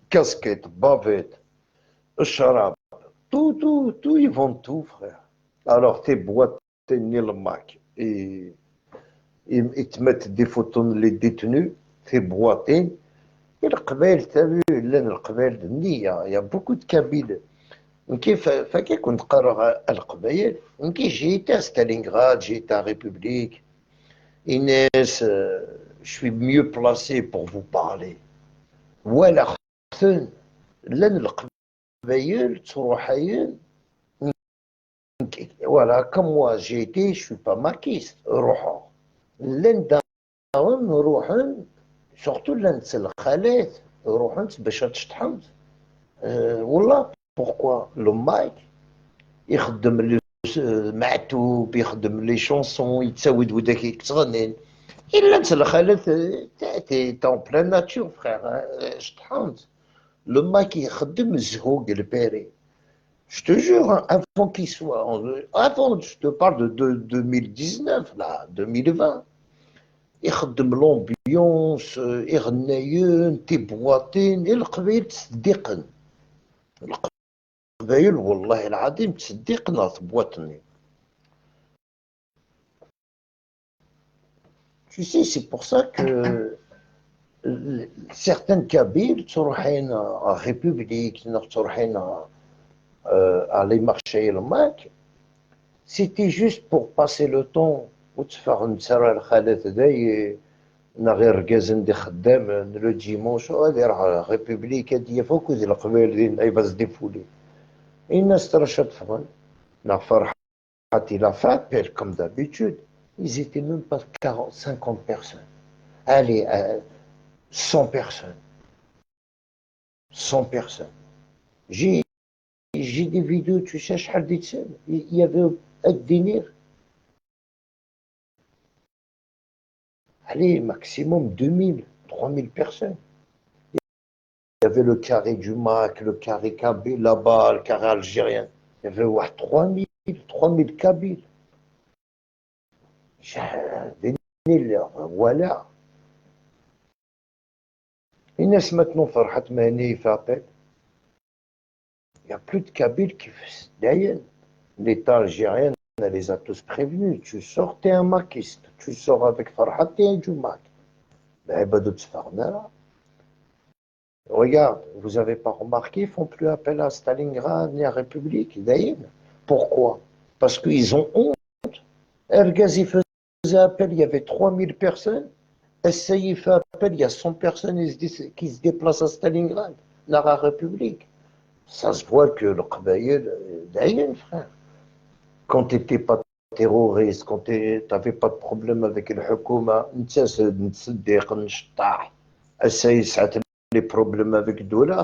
casquette, bavette, charab, tout, ils vendent tout, frère. Alors, tes boîtes, t'es ni le Mac. Et ils te mettent des photos les détenus, tes boîtes. Et le Qbaïl, t'as vu, le Qbaïl, il y a beaucoup de Kabyles. كيف فكي كنت قرأ القبائل كي جيت à Stalingrad, j'étais à République. Inès, je suis mieux placé pour vous parler. ولا خصن لن القبائل تروحين voilà comme moi j'ai été je suis pas maquiste روحوا لن داون نروحن surtout لن الخالات روحن باش تشطحن والله pourquoi le mic يخدم لي معتوب يخدم لي شونسون يتساود وداك تغنين الا انت الخالات تي طون بلان ناتور فخير شطحنت لو ماك يخدم الزهوق الباري Je te jure, hein, avant qu'il soit, avant, je te parle de 2019, là, 2020, يخدم l'ambiance, يغنيون, تيبواطين, القبيل تصدقن. القبايل والله العظيم تصدقنا تبواطني. Tu sais, c'est pour ça que certaines Kabyles تروحين à République, تروحين à les marchés le Mac, c'était juste pour passer le temps وتفاهم نتسرى الخالات داي غير ركازن دي خدام لو ديمونش غادي راح ريبوبليك هادي فوق ديال القبائل ديال ايباز دي فولي الناس ترى شطفون نا فرحة la frappelle comme d'habitude ils étaient même pas 40 50 personnes allez 100 personnes 100 personnes j'ai des vidéos tu sais شحال دي تسال il y avait un délire. Allez, maximum 2000, 3000 personnes. Il y avait le carré du Mac, le carré Kabyle là-bas, le carré algérien. Il y avait ouais, 3000 Kabyles. Voilà. Inès maintenant, Farhat Mani, il fait appel. Il n'y a plus de Kabyles qui font d'ailleurs. L'État algérien les a tous prévenus. Tu sors, t'es un maquiste. Tu sors avec Farhat, t'es un du Mac. Ibadout Sfarna. Regarde, vous n'avez pas remarqué, ils ne font plus appel à Stalingrad ni à République, d'ailleurs. Pourquoi? Parce qu'ils ont honte. Ergazi faisait appel, il y avait 3000 personnes. Essaye fait appel, il y a 100 personnes qui se déplacent à Stalingrad, dans la République. Ça se voit que le Qbaïl, d'ailleurs, frère. Quand tu n'étais pas terroriste, quand tu n'avais pas de problème avec le Hukuma, essaye les problèmes avec Doula,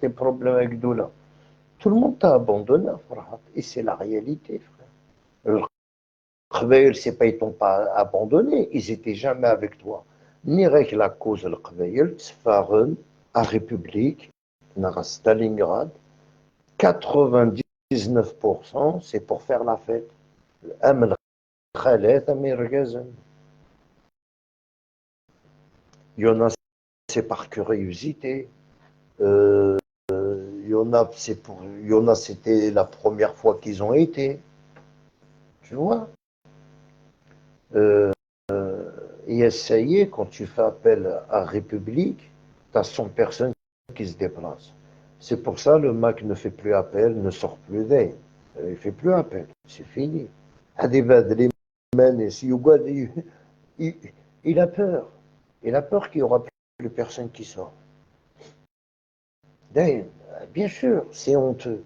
tes problèmes avec Doula. Tout le monde t'a abandonné, frère. Et c'est la réalité, frère. Le Qbaïl, c'est pas, ils t'ont pas abandonné, ils étaient jamais avec toi. Ni avec la cause le Qbaïl, Tsfaren, à République, à Stalingrad, 99%, c'est pour faire la fête. أم الخالات أم الرجازم. Il y en a, c'est par curiosité. Il y en a, il y en a, c'était la première fois qu'ils ont été. Tu vois. Et essayer, quand tu fais appel à République, tu as 100 personnes qui se déplacent. C'est pour ça le MAC ne fait plus appel, ne sort plus d'aide. Il ne fait plus appel. C'est fini. Il a peur. Il a peur qu'il n'y aura plus personne qui sort. Bien sûr, c'est honteux.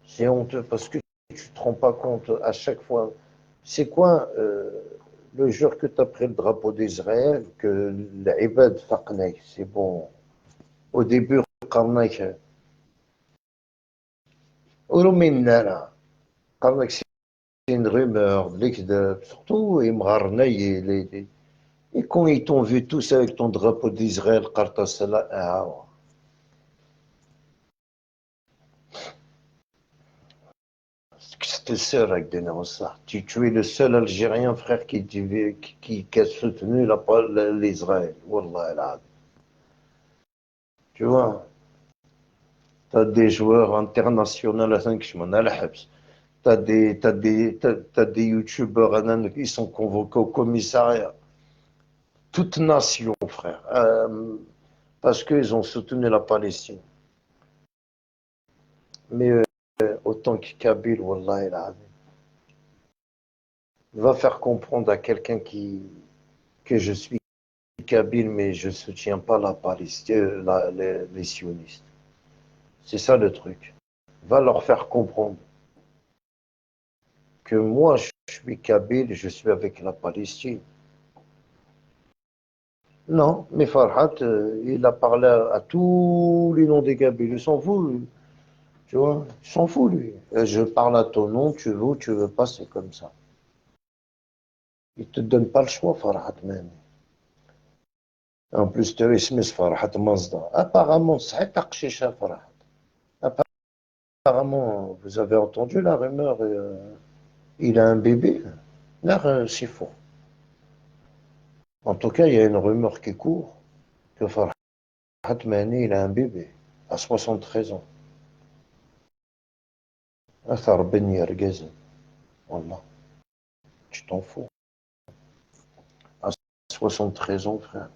C'est honteux parce que tu ne te rends pas compte à chaque fois. C'est quoi le jour que tu as pris le drapeau d'Israël, que l'Ibad faqnek, c'est bon. Au début, qarnak, c'est une rumeur, surtout, et quand ils t'ont vu tous avec ton drapeau d'Israël, c'était seul avec des ça. Tu es le seul Algérien, frère, qui a soutenu l'Israël. Wallah, tu vois, tu as des joueurs internationaux, tu as des youtubeurs, qui sont convoqués au commissariat. Toute nation, frère, parce qu'ils ont soutenu la Palestine. Mais autant que Kabyle, Wallah, va faire comprendre à quelqu'un que je suis kabyle, mais je ne soutiens pas la Palestine, les sionistes. C'est ça le truc. Va leur faire comprendre que moi, je suis kabyle, je suis avec la Palestine. Non, mais Farhat, il a parlé à tous les noms des Kabyles. Il s'en fout, lui. Tu vois, il s'en fout, lui. Je parle à ton nom, tu veux ou tu veux pas, c'est comme ça. Il te donne pas le choix, Farhat, même. En plus, tu es Farhat Mazda. Apparemment, c'est Taqshisha, Farhat. Apparemment, vous avez entendu la rumeur, il a un bébé. Là, c'est faux. En tout cas, il y a une rumeur qui court que Farhat Mani, il a un bébé à 73 ans. Athar Ben Yergazen. Voilà. Tu t'en fous. À 73 ans, frère,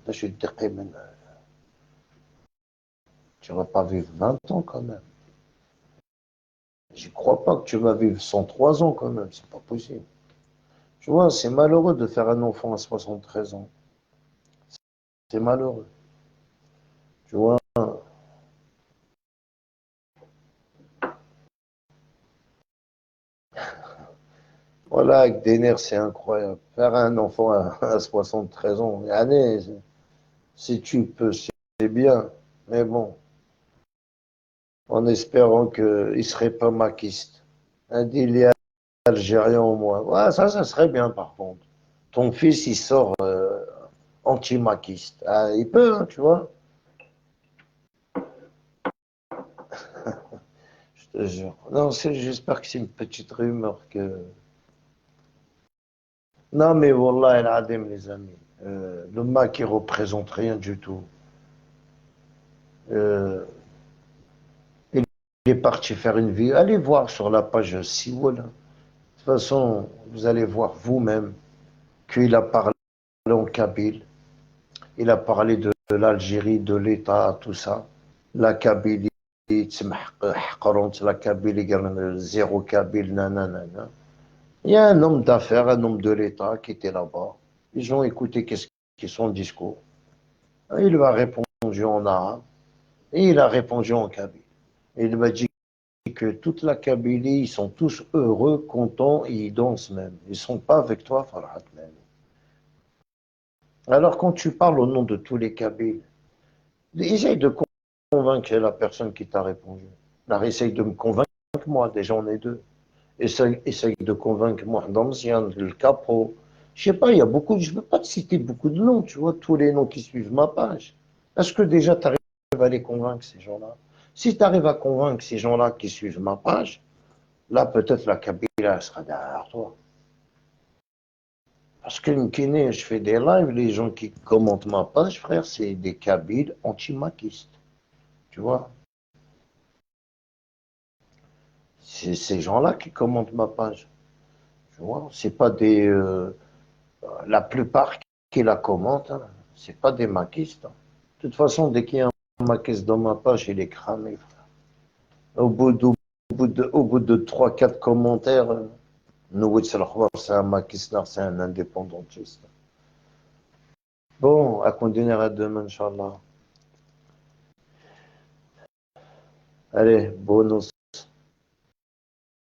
tu vas pas vivre 20 ans quand même. Je crois pas que tu vas vivre 103 ans quand même, c'est pas possible. Tu vois, c'est malheureux de faire un enfant à 73 ans. C'est malheureux. Tu vois, voilà, avec des nerfs, c'est incroyable. Faire un enfant à 73 ans, allez, si tu peux, c'est bien. Mais bon, en espérant qu'il ne serait pas maquiste. Un délire algérien au moins. Ouais, ça serait bien par contre. Ton fils, il sort anti-maquiste. Ah, il peut, hein, tu vois. Je te jure. Non, j'espère que c'est une petite rumeur que. Non, mais Wallah el Adem, les amis. Le Mac, il représente rien du tout. Euh, il est parti faire une vie. Allez voir sur la page Siwol. De toute façon, vous allez voir vous-même qu'il a parlé en kabyle. Il a parlé de l'Algérie, de l'État, tout ça. La Kabylie, la Kabylie, zéro Kabyle, nanana. Il y a un homme d'affaires, un homme de l'État qui était là-bas. Ils ont écouté qu'est-ce qui son discours. Il lui a répondu en arabe et il a répondu en kabyle. Il m'a dit que toute la Kabylie, ils sont tous heureux, contents et ils dansent même. Ils ne sont pas avec toi, Farhat même. Alors quand tu parles au nom de tous les Kabyles, essaye de convaincre la personne qui t'a répondu. Alors essaye de me convaincre, moi, déjà on est deux. Essaye de convaincre Mohamed Amzian, le Capo. Je sais pas, il y a beaucoup, je ne veux pas te citer beaucoup de noms, tu vois, tous les noms qui suivent ma page. Est-ce que déjà tu arrives à les convaincre, ces gens-là? Si tu arrives à convaincre ces gens-là qui suivent ma page, là peut-être la Kabila sera derrière toi. Parce que je fais des lives, les gens qui commentent ma page, frère, c'est des Kabyles anti-maquistes. Tu vois? C'est ces gens-là qui commentent ma page. Tu vois? C'est pas des. La plupart qui la commentent, hein, c'est pas des maquistes. Hein. De toute façon, dès qu'il y a un maquiste dans ma page, il est cramé, frère. Au bout de 3-4 commentaires, nous, c'est un maquiste, c'est un indépendantiste. Bon, à continuer à demain, Inch'Allah. Allez, bonne